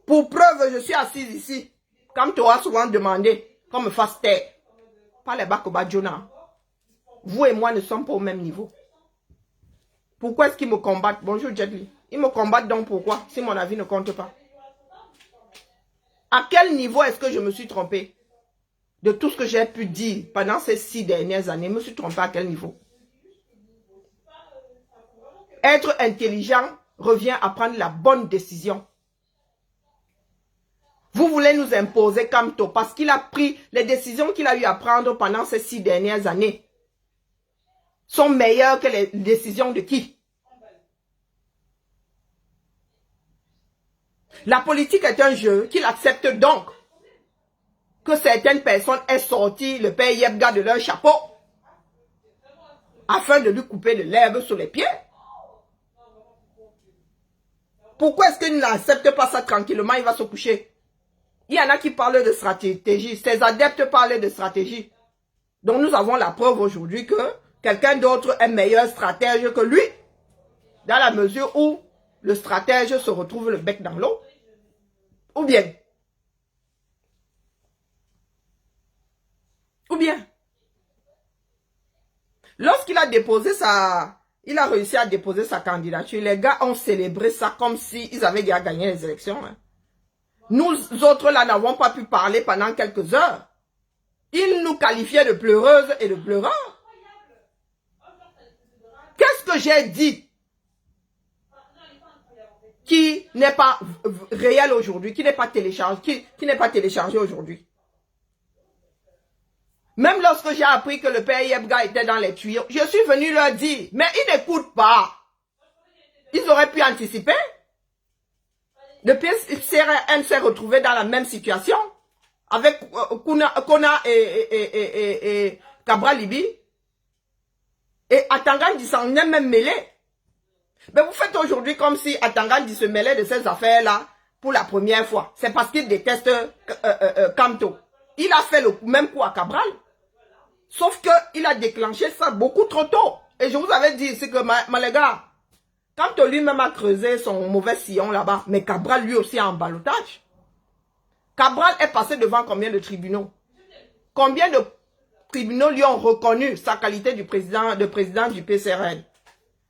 Pour preuve, je suis assise ici. Comme tu as souvent demandé, qu'on me fasse taire. Pas les Bakoba Jonah. Vous et moi ne sommes pas au même niveau. Pourquoi est-ce qu'ils me combattent? Bonjour Jetli. Ils me combattent donc pourquoi? Si mon avis ne compte pas. À quel niveau est-ce que je me suis trompée? de tout ce que j'ai pu dire pendant ces 6 dernières années. Je me suis trompé à quel niveau? Être intelligent revient à prendre la bonne décision. Vous voulez nous imposer Kamto parce qu'il a pris les décisions qu'il a eu à prendre pendant ces 6 dernières années. Sont meilleures que les décisions de qui? La politique est un jeu qu'il accepte donc que certaines personnes aient sorti le père Yebga de leur chapeau afin de lui couper de l'herbe sur les pieds. Pourquoi est-ce qu'il n'accepte pas ça tranquillement? Il va se coucher. Il y en a qui parlent de stratégie. Ses adeptes parlent de stratégie. Donc nous avons la preuve aujourd'hui que quelqu'un d'autre est meilleur stratège que lui. Dans la mesure où le stratège se retrouve le bec dans l'eau. Ou bien. Lorsqu'il a déposé il a réussi à déposer sa candidature, les gars ont célébré ça comme s'ils avaient déjà gagné les élections. Hein. Nous autres là n'avons pas pu parler pendant quelques heures. Ils nous qualifiaient de pleureuses et de pleureurs. Qu'est-ce que j'ai dit qui n'est pas réel aujourd'hui, qui n'est pas téléchargé, qui n'est pas téléchargé aujourd'hui? Même lorsque j'ai appris que le père Yebga était dans les tuyaux, je suis venu leur dire, mais ils n'écoutent pas. Ils auraient pu anticiper. Le PCRN s'est retrouvé dans la même situation avec Kona et Cabral Libi. Et Atangandi s'en est même mêlé. Mais vous faites aujourd'hui comme si Atangandi se mêlait de ces affaires-là pour la première fois. C'est parce qu'il déteste Kamto. Il a fait le même coup à Cabral. Sauf qu'il a déclenché ça beaucoup trop tôt. Et je vous avais dit ici que, les gars, Kamto lui-même a creusé son mauvais sillon là-bas, mais Cabral lui aussi a en ballottage. Cabral est passé devant combien de tribunaux? Combien de tribunaux lui ont reconnu sa qualité de président du PCRN?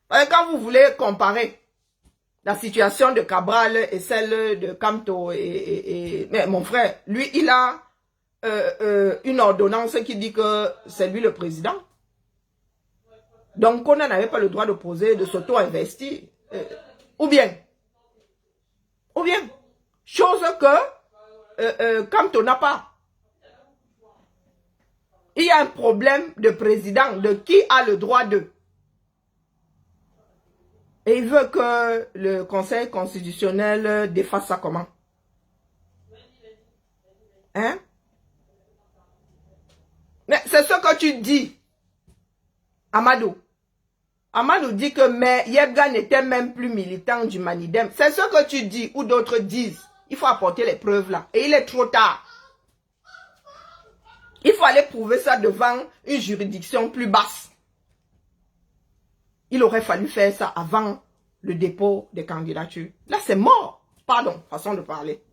Quand vous voulez comparer la situation de Cabral et celle de Kamto mais mon frère, lui, il a une ordonnance qui dit que c'est lui le président. Donc, on n'avait pas le droit de s'auto-investir. Ou bien, chose que Kamto n'a pas. Il y a un problème de président, de qui a le droit de. Et il veut que le Conseil constitutionnel défasse ça comment? Hein? Mais c'est ce que tu dis, Amadou. Amadou dit que mais Yebga n'était même plus militant du Manidem. C'est ce que tu dis ou d'autres disent. Il faut apporter les preuves là. Et il est trop tard. Il faut aller prouver ça devant une juridiction plus basse. Il aurait fallu faire ça avant le dépôt des candidatures. Là, c'est mort. Pardon, façon de parler.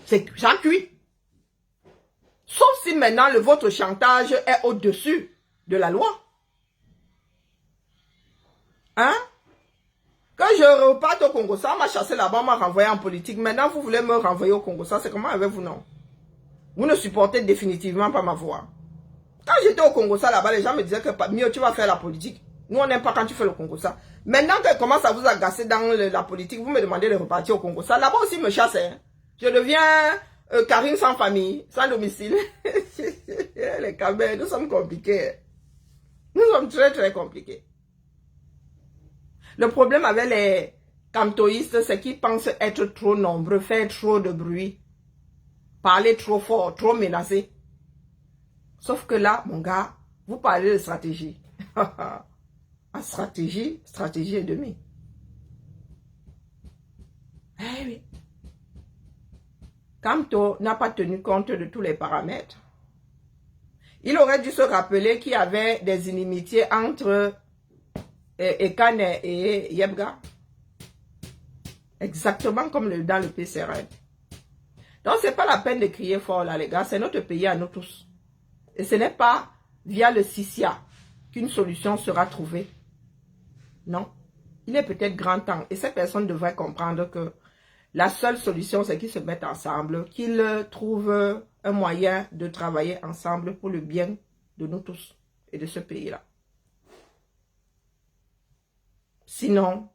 C'est j'en cuit. Sauf si maintenant votre chantage est au-dessus de la loi. Hein? Quand je reparte au Congo, ça m'a chassé là-bas, on m'a renvoyé en politique. Maintenant, vous voulez me renvoyer au Congo, ça c'est comment avec vous, non? Vous ne supportez définitivement pas ma voix. Quand j'étais au Congo, ça là-bas, les gens me disaient que mieux tu vas faire la politique. Nous, on n'aime pas quand tu fais le Congo, ça. Maintenant qu'elle commence à vous agacer dans la politique, vous me demandez de repartir au Congo, ça. Là-bas aussi, me chasse. Hein. Je deviens Karine sans famille, sans domicile. Les Kabés, nous sommes compliqués. Nous sommes très, très compliqués. Le problème avec les kamtoïstes, c'est qu'ils pensent être trop nombreux, faire trop de bruit, parler trop fort, trop menacé. Sauf que là, mon gars, vous parlez de stratégie. En stratégie et demie. Eh oui. Kamto n'a pas tenu compte de tous les paramètres. Il aurait dû se rappeler qu'il y avait des inimitiés entre Ekane et Yebga. Exactement comme dans le PCRN. Donc, ce n'est pas la peine de crier fort là, les gars. C'est notre pays à nous tous. Et ce n'est pas via le CICIA qu'une solution sera trouvée. Non. Il est peut-être grand temps. Et ces personnes devraient comprendre que La seule solution, c'est qu'ils se mettent ensemble, qu'ils trouvent un moyen de travailler ensemble pour le bien de nous tous et de ce pays-là. Sinon,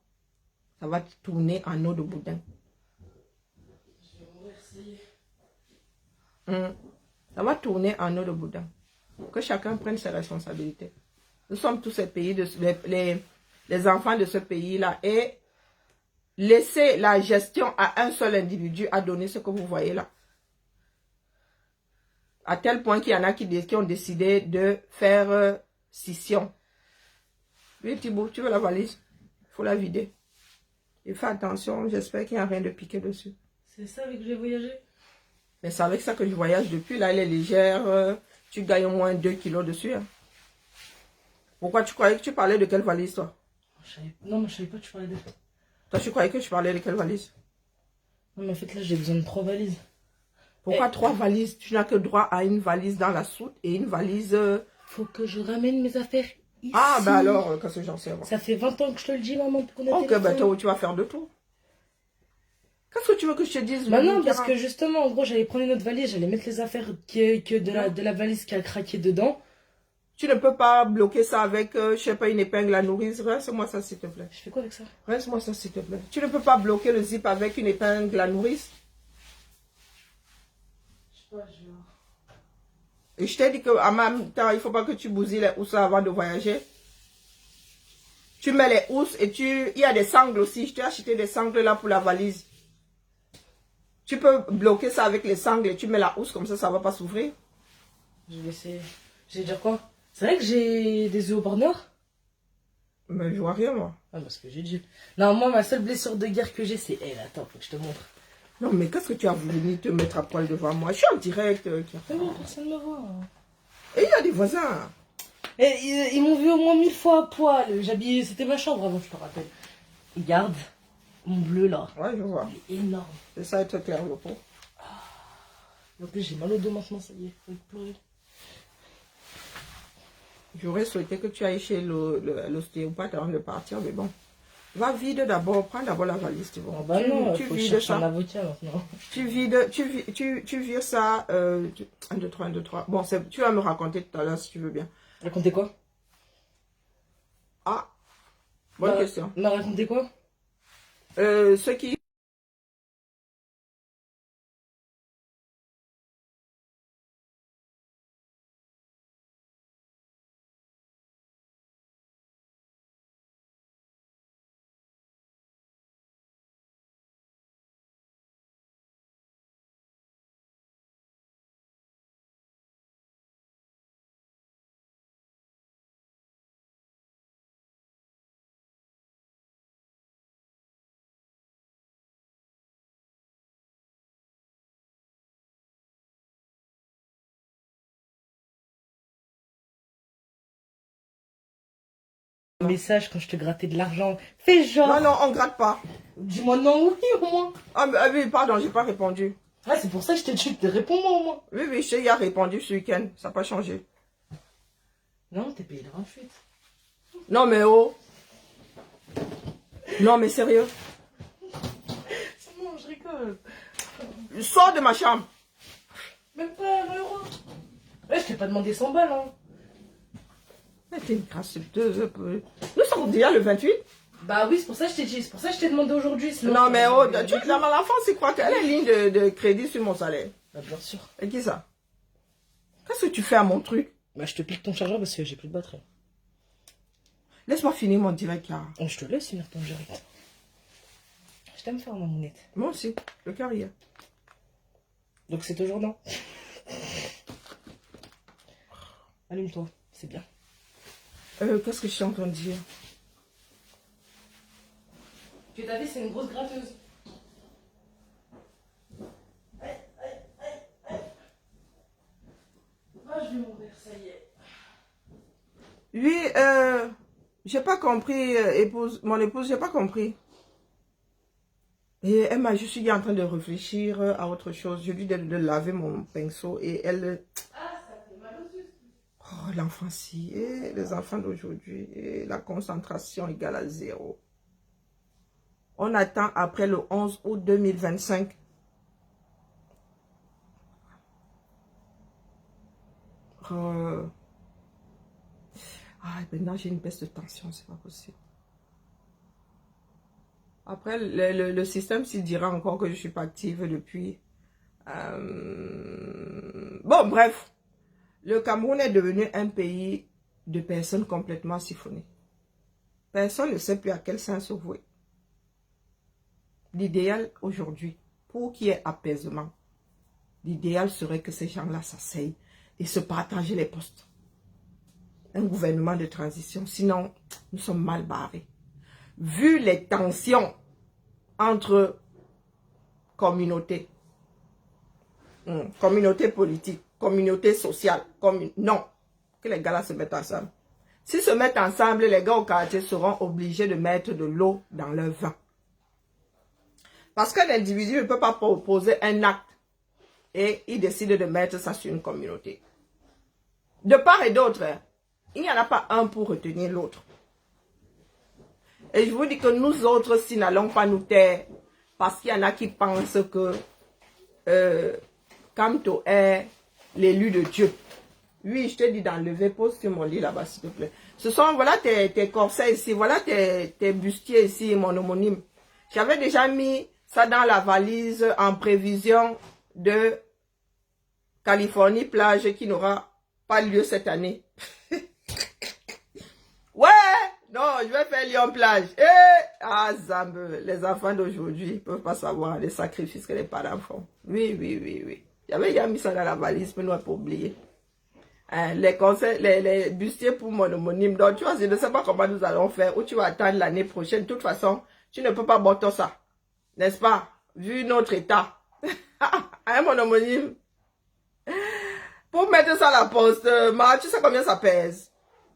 ça va tourner en eau de boudin. Ça va tourner en eau de boudin. Que chacun prenne ses responsabilités. Nous sommes tous les enfants de ce pays-là et laissez la gestion à un seul individu à donner ce que vous voyez là. À tel point qu'il y en a qui ont décidé de faire scission. Oui, Thibaut, tu veux la valise? Il faut la vider. Et fais attention, j'espère qu'il n'y a rien de piqué dessus. C'est ça avec que j'ai voyagé? Mais c'est avec ça que je voyage depuis. Là, elle est légère. Tu gagnes au moins 2 kilos dessus. Hein. Pourquoi tu croyais que tu parlais de quelle valise, toi? Non, mais je savais pas que tu parlais de... Toi, tu croyais que tu parlais de quelle valise? Non, mais en fait, là, j'ai besoin de 3 valises. Pourquoi 3 valises? Tu n'as que droit à une valise dans la soute et une valise... Faut que je ramène mes affaires ici. Ah, ben alors, qu'est-ce que j'en sais? Ça fait 20 ans que je te le dis, maman, pour qu'on ait Ok, ben toi, tu vas faire de tout. Qu'est-ce que tu veux que je te dise? Bah non, parce que justement, en gros, j'allais prendre une autre valise, j'allais mettre les affaires de la valise qui a craqué dedans. Tu ne peux pas bloquer ça avec, je sais pas, une épingle à nourrice. Rince-moi ça, s'il te plaît. Je fais quoi avec ça? Rince-moi ça, s'il te plaît. Tu ne peux pas bloquer le zip avec une épingle à nourrice. Je sais pas, je... Et je t'ai dit qu'en même temps, il ne faut pas que tu bousilles les housses avant de voyager. Tu mets les housses et il y a des sangles aussi. Je t'ai acheté des sangles là pour la valise. Tu peux bloquer ça avec les sangles et tu mets la housse comme ça, ça ne va pas s'ouvrir. Je vais essayer. J'ai dire quoi? C'est vrai que j'ai des œufs au bord noir? Mais je vois rien, moi. Ah, parce que j'ai dit. Non, moi, ma seule blessure de guerre que j'ai, c'est elle. Attends, faut que je te montre. Non, mais qu'est-ce que tu as voulu te mettre à poil devant moi? Je suis en direct. Non, personne ne me voit. Et il y a des voisins. Et ils m'ont vu au moins 1000 fois à poil. J'habillais, c'était ma chambre avant, je te rappelle. Regarde, mon bleu là. Ouais, je vois. Il est énorme. C'est ça être clair, le pot. En plus, j'ai mal au dos maintenant, ça y est, faut pleurer. J'aurais souhaité que tu ailles chez l'ostéopathe avant de partir, mais bon. Va vide d'abord, prends d'abord la valise, tu vois. Ah bah non, tu faut vides chercher un ça. avocat maintenant. Tu vires ça. 1, 2, 3, 1, 2, 3. Bon, tu vas me raconter tout à l'heure si tu veux bien. Racontez quoi? Ah, bonne question. M'a raconté quoi? Ce qui... Un message quand je te grattais de l'argent. Fais genre. Non, non, on gratte pas. Dis-moi non, oui, au moins. Ah, oui, pardon, j'ai pas répondu. Ah, c'est pour ça que je t'ai dit, réponds-moi au moins. Oui, oui, je t'ai répondu ce week-end. Ça n'a pas changé. Non, t'es payé le 28. Non, mais oh. Non, mais sérieux. C'est bon, je rigole. Sors de ma chambre. Même pas 1 euro. Ouais, je t'ai pas demandé 100 balles, hein. Mais t'es une gracieuse. Nous sommes déjà le 28. Bah oui, c'est pour ça que je t'ai dit. C'est pour ça que je t'ai demandé aujourd'hui. Non, mais oh, l'enfance, il croit qu'elle a une ligne de crédit sur mon salaire. Bah bien sûr. Et qui ça? Qu'est-ce que tu fais à mon truc? Bah je te pique ton chargeur parce que j'ai plus de batterie. Laisse-moi finir mon direct, là. Oh, je te laisse finir ton direct. Je t'aime faire ma mounette. Moi aussi, le carrière. Donc c'est toujours non. Allume-toi, c'est bien. Qu'est-ce que je suis en train de dire? Tu t'as vu, c'est une grosse gratteuse. Ah, je vais mourir, ça y est. Oui, j'ai pas compris, mon épouse, j'ai pas compris. Et elle m'a juste dit en train de réfléchir à autre chose. Je lui dis de laver mon pinceau et elle... Ah, ça fait mal aux yeux. Oh, l'enfancie, et les enfants d'aujourd'hui, et la concentration égale à 0. On attend après le 11 août 2025. Maintenant j'ai une baisse de tension, c'est pas possible. Après, le système s'il dira encore que je suis pas active depuis. Bon, bref. Le Cameroun est devenu un pays de personnes complètement siphonnées. Personne ne sait plus à quel sens se vouer. L'idéal aujourd'hui, pour qu'il y ait apaisement, l'idéal serait que ces gens-là s'asseyent et se partagent les postes. Un gouvernement de transition, sinon nous sommes mal barrés. Vu les tensions entre communautés, communauté politique, communauté sociale, non, que les gars-là se mettent ensemble. S'ils se mettent ensemble, les gars au quartier seront obligés de mettre de l'eau dans leur vin. Parce qu'un individu ne peut pas proposer un acte et il décide de mettre ça sur une communauté. De part et d'autre, il n'y en a pas un pour retenir l'autre. Et je vous dis que nous autres, si n'allons pas nous taire, parce qu'il y en a qui pensent que Kamto est l'élu de Dieu. Oui, je te dis d'enlever, pose sur mon lit là-bas, s'il te plaît. Ce sont, voilà tes corsets ici, voilà tes bustiers ici, mon homonyme. J'avais déjà mis ça dans la valise en prévision de Californie plage qui n'aura pas lieu cette année. Ouais! Non, je vais faire Lyon plage. Zambe, les enfants d'aujourd'hui ne peuvent pas savoir les sacrifices que les parents font. Oui. J'avais déjà mis ça dans la valise, mais nous n'avons pas oublié. Les conseils, les bustiers pour mon homonyme. Donc, tu vois, je ne sais pas comment nous allons faire, ou tu vas attendre l'année prochaine. De toute façon, tu ne peux pas botter ça. N'est-ce pas? Vu notre état. Mon homonyme. Pour mettre ça à la poste, tu sais combien ça pèse?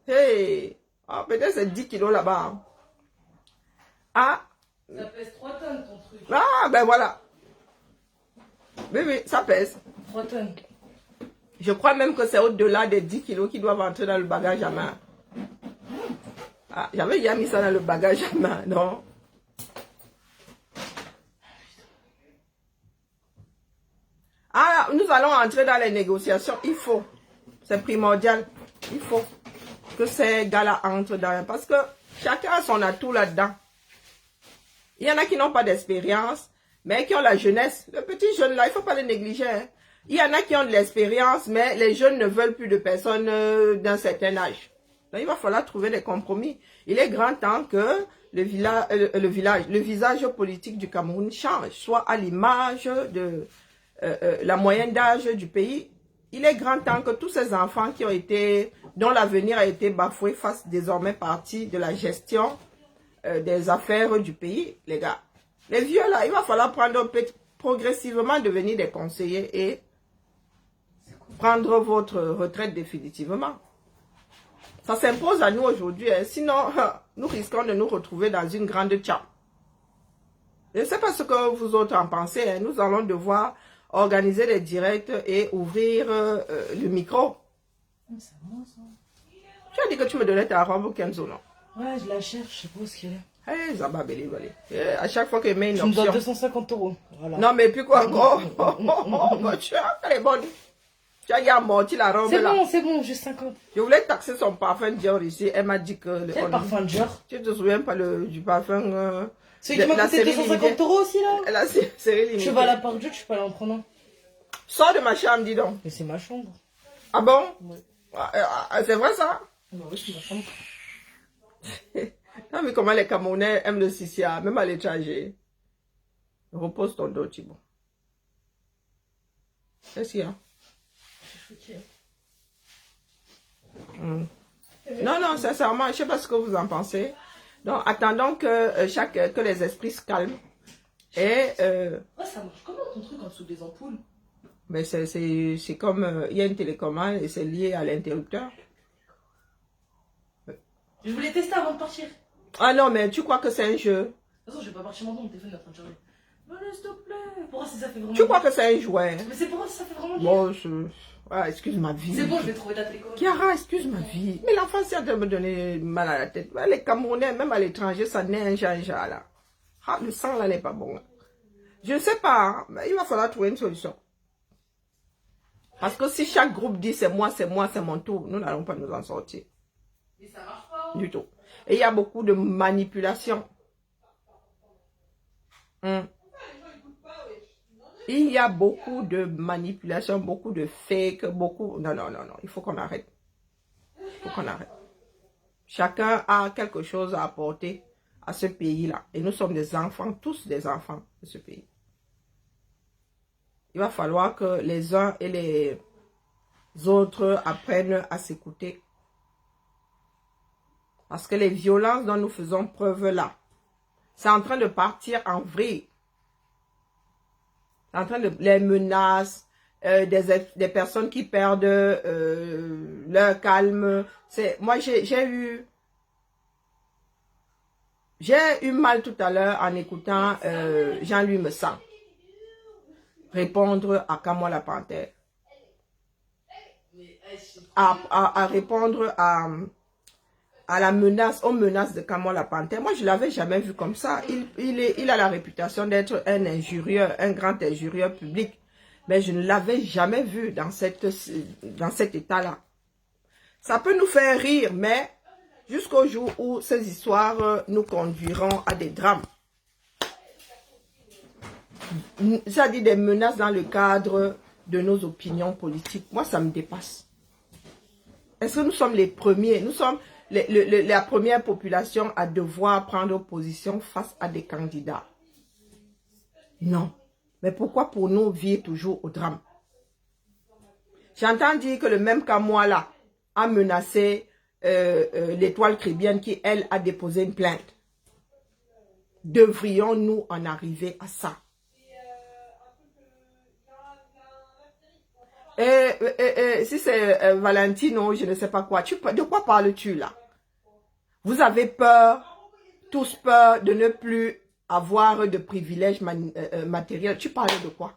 Hey! Peut-être c'est 10 kilos là-bas. Ça pèse 3 tonnes ton truc. Ben voilà. Oui, ça pèse. 3 tonnes. Je crois même que c'est au-delà des 10 kilos qui doivent entrer dans le bagage à main. J'avais déjà mis ça dans le bagage à main, non? Nous allons entrer dans les négociations. Il faut. C'est primordial. Il faut que ces gars-là entrent dans... Parce que chacun a son atout là-dedans. Il y en a qui n'ont pas d'expérience, mais qui ont la jeunesse. Le petit jeune là, il ne faut pas le négliger. Hein. Il y en a qui ont de l'expérience, mais les jeunes ne veulent plus de personnes d'un certain âge. Donc, il va falloir trouver des compromis. Il est grand temps que le visage politique du Cameroun change, soit à l'image de la moyenne d'âge du pays. Il est grand temps que tous ces enfants qui ont été, dont l'avenir a été bafoué, fassent désormais partie de la gestion des affaires du pays, les gars. Les vieux là, il va falloir prendre progressivement devenir des conseillers et prendre votre retraite définitivement. Ça s'impose à nous aujourd'hui, hein. Sinon nous risquons de nous retrouver dans une grande tchap. Je ne sais pas ce que vous autres en pensez, hein. Nous allons devoir organiser des directs et ouvrir le micro. C'est bon ça. Tu as dit que tu me donnais ta robe Kenzo, non? Ouais, je la cherche, je sais pas où est-ce qu'elle est. Hey, Zaba Beli. À chaque fois qu'il met une option. Tu me donnes 250 €. Voilà. Non, mais puis quoi encore? Tu as, elle est bonne. Tu as déjà amorti la robe là. C'est bon, juste 50. Je voulais taxer son parfum Dior ici. Elle m'a dit que... Quel parfum Dior? Tu te souviens pas du parfum... Celui qui m'a coûté 250 € aussi là? La série limitée. Tu vas à la part de Dieu, tu peux aller en prendre un. Sors de ma chambre, dis donc. Mais c'est ma chambre. Ah bon? Oui. C'est vrai ça? Bah oui, c'est ma chambre. Non, mais comment les Camerounais aiment le Sissia, même à l'étranger. Repose ton dos, Thibaut. Qu'est-ce qu'il y a? Je suis Non, sincèrement, je ne sais pas ce que vous en pensez. Donc, attendons que les esprits se calment. Et... ça marche comment ton truc en dessous des ampoules? Mais c'est comme... il y a une télécommande et c'est lié à l'interrupteur. Je voulais tester avant de partir. Ah non, mais tu crois que c'est un jeu? De toute façon, je vais pas partir maintenant, mon téléphone est en train de charger. Mais s'il te plaît. Pour voir si ça fait vraiment... Tu crois que c'est un jouet? Mais c'est pour voir si ça fait vraiment bien. Bon, excuse ma vie. C'est bon, je vais trouver ta télécommande. Chiara, excuse ma vie. Mais l'enfant, c'est en train de me donner mal à la tête. Les Camerounais, même à l'étranger, ça n'est un genre là. Ah, le sang là n'est pas bon. Je ne sais pas, hein, mais il va falloir trouver une solution. Parce que si chaque groupe dit c'est moi, c'est mon tour, nous n'allons pas nous en sortir. Mais ça marche pas. Du tout. Et il y a beaucoup de manipulation. Il y a beaucoup de manipulation, beaucoup de fake, beaucoup... Non, il faut qu'on arrête. Il faut qu'on arrête. Chacun a quelque chose à apporter à ce pays-là. Et nous sommes des enfants, tous des enfants de ce pays. Il va falloir que les uns et les autres apprennent à s'écouter. Parce que les violences dont nous faisons preuve là, c'est en train de partir en vrille. C'est en train de... Les menaces, des personnes qui perdent leur calme. Moi, j'ai eu mal tout à l'heure en écoutant Jean-Louis Messang répondre à Kamwa la Panthère. À répondre à la menace, aux menaces de Kamwa la Panthère. Moi, je ne l'avais jamais vu comme ça. Il a la réputation d'être un injurieux, un grand injurieux public. Mais je ne l'avais jamais vu dans cet état-là. Ça peut nous faire rire, mais jusqu'au jour où ces histoires nous conduiront à des drames. Ça dit des menaces dans le cadre de nos opinions politiques. Moi, ça me dépasse. Est-ce que nous sommes les premiers? Nous sommes la première population à devoir prendre position face à des candidats. Non. Mais pourquoi pour nous vivre toujours au drame? J'entends dire que le même Kamwa là a menacé l'étoile chrétienne qui, elle, a déposé une plainte. Devrions-nous en arriver à ça? Si c'est Valentino, je ne sais pas quoi. De quoi parles-tu là? Vous avez peur, tous peur de ne plus avoir de privilèges matériels. Tu parles de quoi?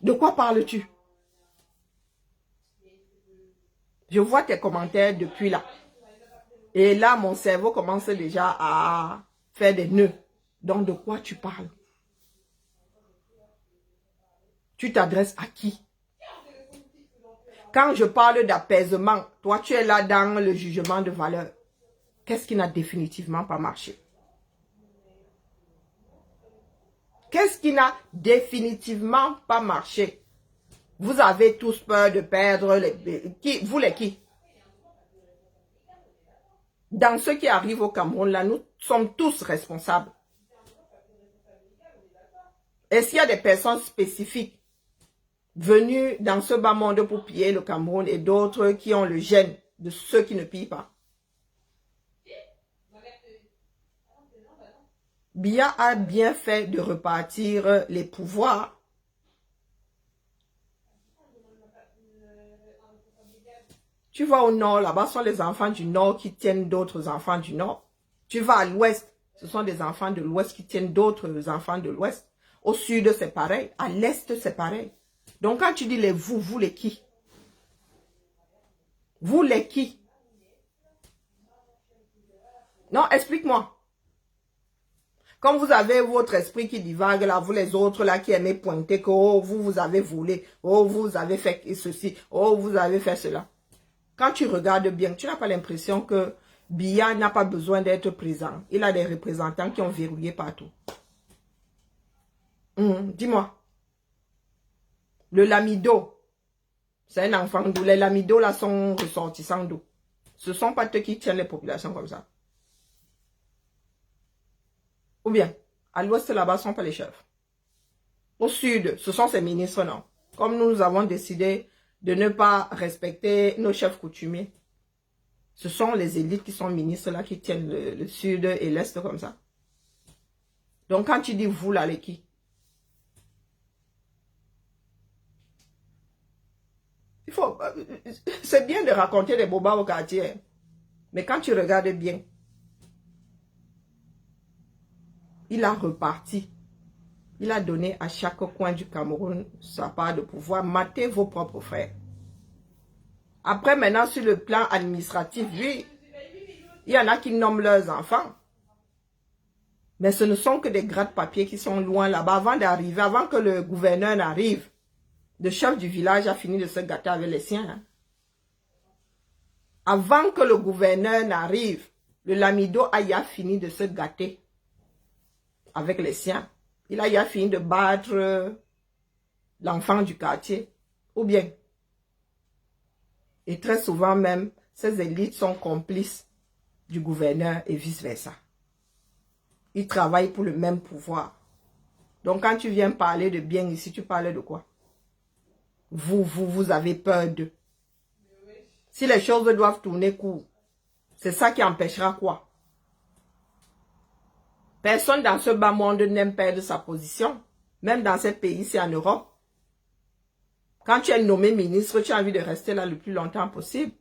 De quoi parles-tu? Je vois tes commentaires depuis là. Et là, mon cerveau commence déjà à faire des nœuds. Donc, de quoi tu parles? Tu t'adresses à qui? Quand je parle d'apaisement, toi, tu es là dans le jugement de valeur. Qu'est-ce qui n'a définitivement pas marché? Qu'est-ce qui n'a définitivement pas marché? Vous avez tous peur de perdre vous les qui? Dans ce qui arrive au Cameroun, là, nous sommes tous responsables. Est-ce qu'il y a des personnes spécifiques venues dans ce bas monde pour piller le Cameroun et d'autres qui ont le gène de ceux qui ne pillent pas? Biya a bien fait de repartir les pouvoirs. Tu vas au nord, là-bas, ce sont les enfants du nord qui tiennent d'autres enfants du nord. Tu vas à l'ouest, ce sont des enfants de l'ouest qui tiennent d'autres enfants de l'ouest. Au sud, c'est pareil. À l'est, c'est pareil. Donc, quand tu dis les vous les qui? Vous les qui? Non, explique-moi. Comme vous avez votre esprit qui divague là, vous les autres là qui aimez pointer que oh, vous avez volé, oh, vous avez fait ceci, oh, vous avez fait cela. Quand tu regardes bien, tu n'as pas l'impression que Biya n'a pas besoin d'être présent. Il a des représentants qui ont verrouillé partout. Dis-moi. Le Lamido, c'est un enfant d'où. Les Lamido là sont ressortissants d'où? Ce ne sont pas eux qui tiennent les populations comme ça. Ou bien, à l'ouest là-bas, ce ne sont pas les chefs. Au sud, ce sont ces ministres, non. Comme nous avons décidé de ne pas respecter nos chefs coutumiers, ce sont les élites qui sont ministres là, qui tiennent le sud et l'est comme ça. Donc quand tu dis vous là, les qui? C'est bien de raconter des bobas au quartier. Mais quand tu regardes bien, il a reparti. Il a donné à chaque coin du Cameroun sa part de pouvoir. Matez vos propres frères. Après, maintenant, sur le plan administratif, oui, il y en a qui nomment leurs enfants. Mais ce ne sont que des gratte-papiers qui sont loin là-bas avant d'arriver, avant que le gouverneur n'arrive. Le chef du village a fini de se gâter avec les siens. Hein. Avant que le gouverneur n'arrive, le Lamido a fini de se gâter avec les siens. Il a fini de battre l'enfant du quartier. Ou bien. Et très souvent même, ces élites sont complices du gouverneur et vice-versa. Ils travaillent pour le même pouvoir. Donc quand tu viens parler de bien ici, tu parles de quoi? Vous avez peur d'eux. Si les choses doivent tourner court, c'est ça qui empêchera quoi? Personne dans ce bas monde n'aime perdre sa position. Même dans ces pays-ci en Europe. Quand tu es nommé ministre, tu as envie de rester là le plus longtemps possible.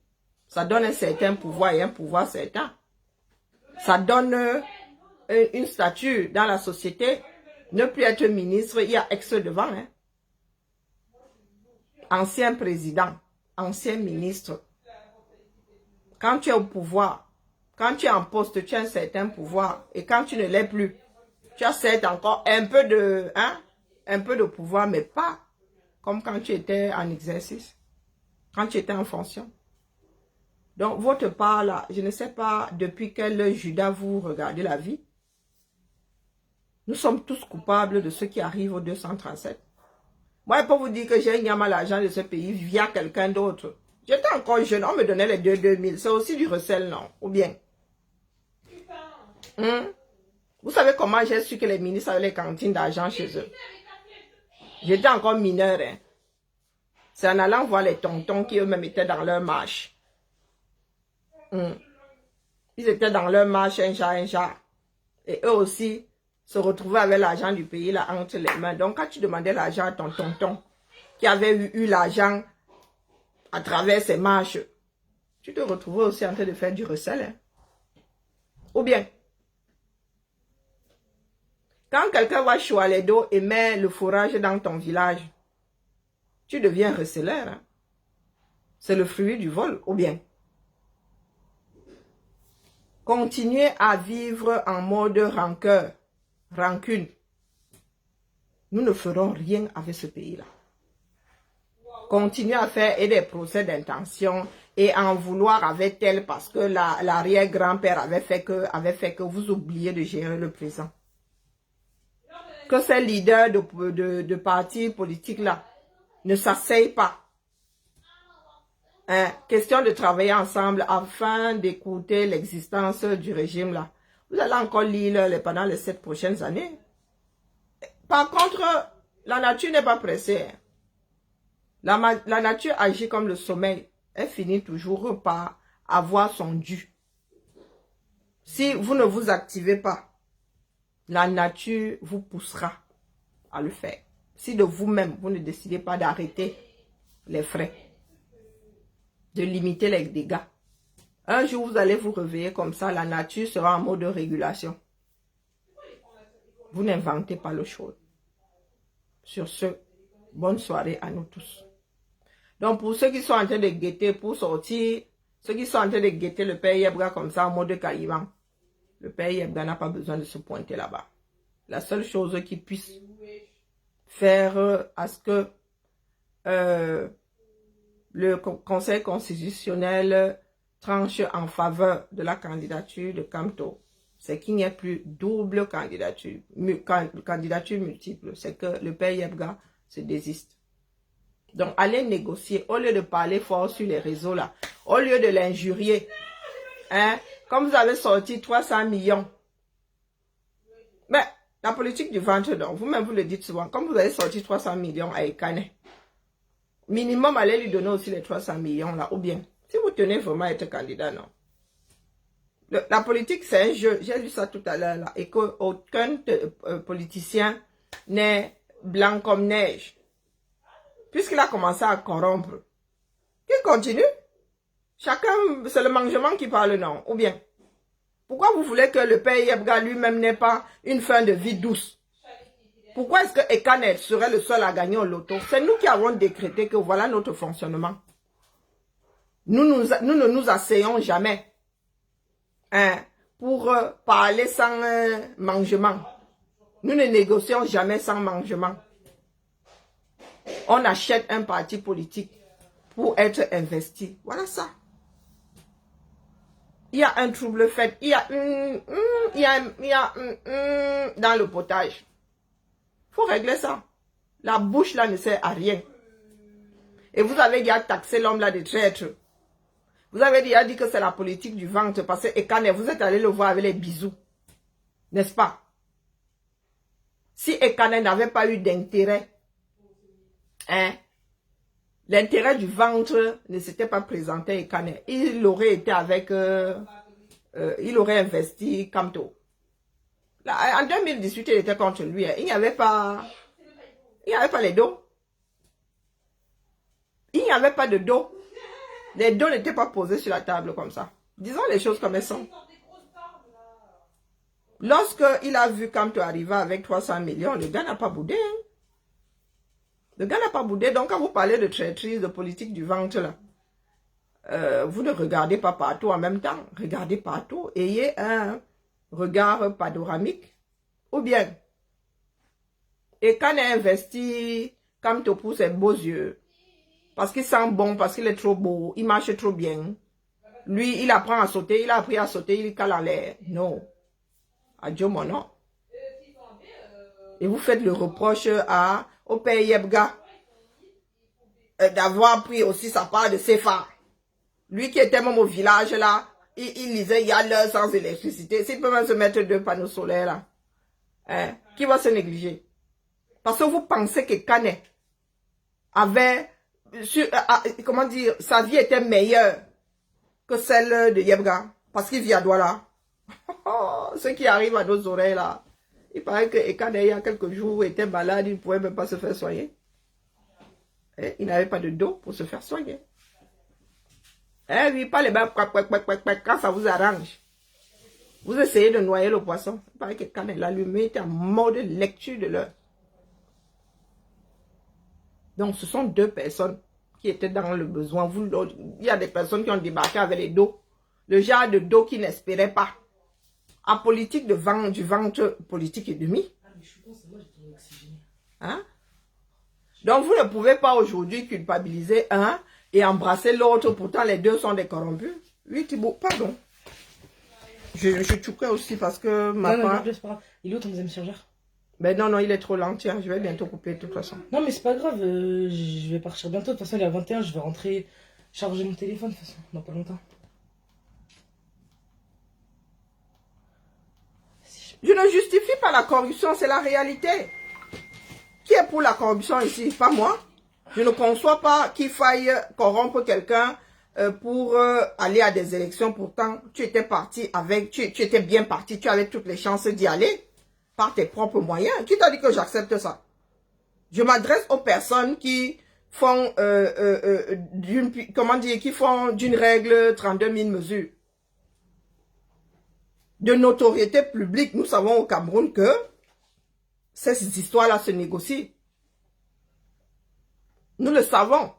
Ça donne un certain pouvoir et un pouvoir certain. Ça donne une stature dans la société. Ne plus être ministre, il y a ex devant. Hein. Ancien président, ancien ministre. Quand tu es au pouvoir, quand tu es en poste, tu as un certain pouvoir. Et quand tu ne l'es plus, tu as certes encore un peu de pouvoir, mais pas comme quand tu étais en exercice, quand tu étais en fonction. Donc, votre part là, je ne sais pas depuis quel Judas vous regardez la vie. Nous sommes tous coupables de ce qui arrive au 237. Moi, pour vous dire que j'ai gagné l'argent de ce pays via quelqu'un d'autre. J'étais encore jeune, on me donnait les 2000. C'est aussi du recel, non? Ou bien? Vous savez comment j'ai su que les ministres avaient les cantines d'argent chez eux? J'étais encore mineur. Hein. C'est en allant voir les tontons qui eux-mêmes étaient dans leur marche. Ils étaient dans leur marche, un chat. Et eux aussi se retrouvaient avec l'argent du pays là entre les mains. Donc quand tu demandais l'argent à ton tonton, qui avait eu l'argent à travers ses marches, tu te retrouvais aussi en train de faire du recel. Hein. Ou bien, quand quelqu'un va choisir d'eau et met le fourrage dans ton village, tu deviens receleur. Hein. C'est le fruit du vol, ou bien. Continuez à vivre en mode rancœur, rancune. Nous ne ferons rien avec ce pays-là. Continuez à faire des procès d'intention et en vouloir avec tel parce que l'arrière-grand-père avait fait que vous oubliez de gérer le présent. Que ces leaders de partis politiques là ne s'asseyent pas. Hein, question de travailler ensemble afin d'écouter l'existence du régime là. Vous allez encore lire pendant les 7 prochaines années. Par contre, la nature n'est pas pressée. La nature agit comme le sommeil. Elle finit toujours par avoir son dû. Si vous ne vous activez pas, la nature vous poussera à le faire. Si de vous-même, vous ne décidez pas d'arrêter les frais, de limiter les dégâts. Un jour, vous allez vous réveiller comme ça, la nature sera en mode de régulation. Vous n'inventez pas l'eau chaude. Sur ce, bonne soirée à nous tous. Donc, pour ceux qui sont en train de guetter, pour sortir, ceux qui sont en train de guetter le père Yebga comme ça en mode caliban, le père Yebga n'a pas besoin de se pointer là-bas. La seule chose qui puisse faire à ce que le Conseil constitutionnel tranche en faveur de la candidature de Kamto, c'est qu'il n'y ait plus double candidature, candidature multiple. C'est que le père Yebga se désiste. Donc, allez négocier, au lieu de parler fort sur les réseaux là, au lieu de l'injurier, hein, comme vous avez sorti 300 millions. Mais, la politique du ventre d'or, vous-même vous le dites souvent, comme vous avez sorti 300 millions à Ekane, minimum, allez lui donner aussi les 300 millions là, ou bien, si vous tenez vraiment à être candidat, non. La politique, c'est un jeu, j'ai lu ça tout à l'heure là, et qu'aucun politicien n'est blanc comme neige. Puisqu'il a commencé à corrompre, qu'il continue. Chacun, c'est le mangement qui parle, non? Ou bien, pourquoi vous voulez que le père Yebga lui-même n'ait pas une fin de vie douce? Pourquoi est-ce que Ekane serait le seul à gagner au loto? C'est nous qui avons décrété que voilà notre fonctionnement. Nous ne nous asseyons jamais. Hein? pour parler sans mangement. Nous ne négocions jamais sans mangement. On achète un parti politique pour être investi. Voilà ça. Il y a un trouble fait. Il y a dans le potage. Il faut régler ça. La bouche là ne sert à rien. Et vous avez déjà taxé l'homme là de traître. Vous avez déjà dit que c'est la politique du ventre parce que Ekane, vous êtes allé le voir avec les bisous. N'est-ce pas? Si Ekane n'avait pas eu d'intérêt, hein, l'intérêt du ventre ne s'était pas présenté à Ekane. Il aurait été avec, il aurait investi Kamto. Là, en 2018, il était contre lui. Hein. Il n'y avait pas les dos. Il n'y avait pas de dos. Les dos n'étaient pas posés sur la table comme ça. Disons les choses comme elles sont. Lorsqu'il a vu Kamto arriver avec 300 millions, le gars n'a pas boudé. Hein. Le gars n'a pas boudé. Donc, quand vous parlez de traîtrise, de politique du ventre, là, vous ne regardez pas partout en même temps. Regardez partout. Ayez un regard panoramique. Ou bien, et quand on a investi Kamto pour ses beaux yeux, parce qu'il sent bon, parce qu'il est trop beau, il marche trop bien. Lui, il apprend à sauter, il a appris à sauter, il cale en l'air. Non. Adieu mon nom. Et vous faites le reproche au père Yebga d'avoir pris aussi sa part de CFA. Lui qui était même au village là, il lisait il y a l'heure sans électricité. S'il peut même se mettre 2 panneaux solaires là, hein, qui va se négliger? Parce que vous pensez que Kane avait, comment dire, sa vie était meilleure que celle de Yebga. Parce qu'il vit à Douala. Ce qui arrive à nos oreilles là. Il paraît que Ekane, il y a quelques jours, était malade, il ne pouvait même pas se faire soigner. Et il n'avait pas de dos pour se faire soigner. Eh oui, pas les bains, quand ça vous arrange. Vous essayez de noyer le poisson. Il paraît que Ekane, l'allumé était en mode lecture de l'heure. Donc, ce sont 2 personnes qui étaient dans le besoin. Il y a des personnes qui ont débarqué avec les dos. Le genre de dos qui n'espérait pas. En politique du ventre, politique et demi. Hein? Donc, vous ne pouvez pas aujourd'hui culpabiliser un et embrasser l'autre. Pourtant, les 2 sont des corrompus. Oui, Thibaut, pardon. Je chouquais aussi parce que ma part... Non, c'est pas grave. Il est où ton deuxième chargeur? Ben non, il est trop lent. Tiens, je vais bientôt couper de toute façon. Non, mais c'est pas grave. Je vais partir bientôt. De toute façon, il est à 21. Je vais rentrer charger mon téléphone. De toute façon, dans pas longtemps. Je ne justifie pas la corruption, c'est la réalité. Qui est pour la corruption ici? Pas moi. Je ne conçois pas qu'il faille corrompre quelqu'un pour aller à des élections. Pourtant, tu étais parti avec, tu étais bien parti, tu avais toutes les chances d'y aller par tes propres moyens. Qui t'a dit que j'accepte ça? Je m'adresse aux personnes qui font, qui font d'une règle 32 000 mesures. De notoriété publique, nous savons au Cameroun que ces histoires-là se négocient. Nous le savons.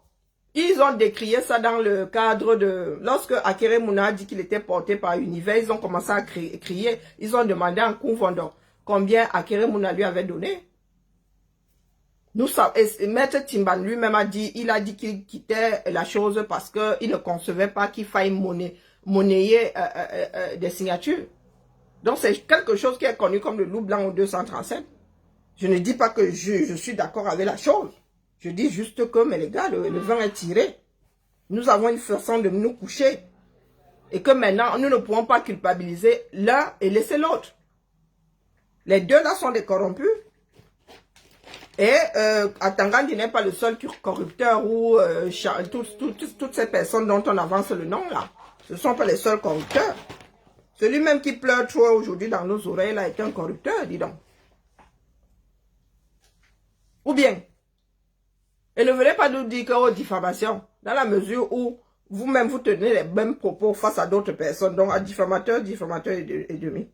Ils ont décrié ça dans le cadre de... Lorsque Akere Mouna a dit qu'il était porté par Univers, ils ont commencé à crier. Ils ont demandé en confondant combien Akere Mouna lui avait donné. Nous savons, Maître Timban lui-même a dit, qu'il quittait la chose parce qu'il ne concevait pas qu'il faille monnayer des signatures. Donc, c'est quelque chose qui est connu comme le loup blanc au 237. Je ne dis pas que je suis d'accord avec la chose. Je dis juste que, mais les gars, le vent est tiré. Nous avons une façon de nous coucher. Et que maintenant, nous ne pouvons pas culpabiliser l'un et laisser l'autre. Les 2 là sont des corrompus. Et Atangandi n'est pas le seul corrupteur ou toutes ces personnes dont on avance le nom là. Ce ne sont pas les seuls corrupteurs. Celui même qui pleure trop aujourd'hui dans nos oreilles là est un corrupteur, dis donc. Ou bien, et ne venez pas nous dire que oh, diffamation, dans la mesure où vous-même vous tenez les mêmes propos face à d'autres personnes, donc à diffamateur et demi.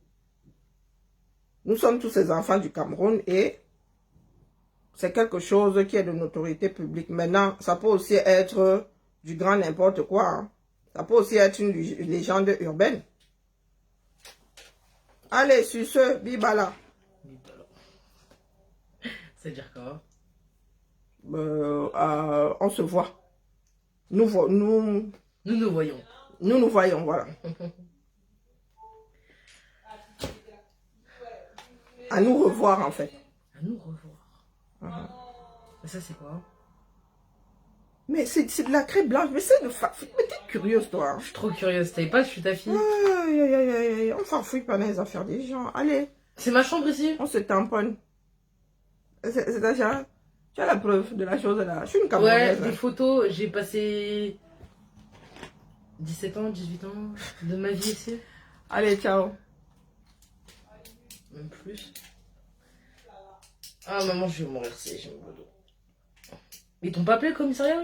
Nous sommes tous ces enfants du Cameroun et c'est quelque chose qui est de notoriété publique. Maintenant, ça peut aussi être du grand n'importe quoi. Hein. Ça peut aussi être une légende urbaine. Allez, sur ce, bibala. C'est-à-dire quoi? On se voit. Nous voyons. Nous nous voyons, voilà. À nous revoir, en fait. À nous revoir. Mais ça, c'est quoi? Mais c'est de la crème blanche. Mais c'est de mais t'es curieuse, toi. Je suis trop curieuse. T'avais pas, je suis ta fille. Aïe, aïe, aïe, aïe. On s'en fouille pas dans les affaires des gens. Allez. C'est ma chambre ici. On se tamponne. C'est-à-dire, tu as la preuve de la chose là. Je suis une Camerounaise. Ouais, des photos. J'ai passé 17 ans, 18 ans de ma vie ici. Allez, ciao. Même plus. Ah, maman, je vais mourir si j'ai mon dos. Ils t'ont pas appelé le commissariat?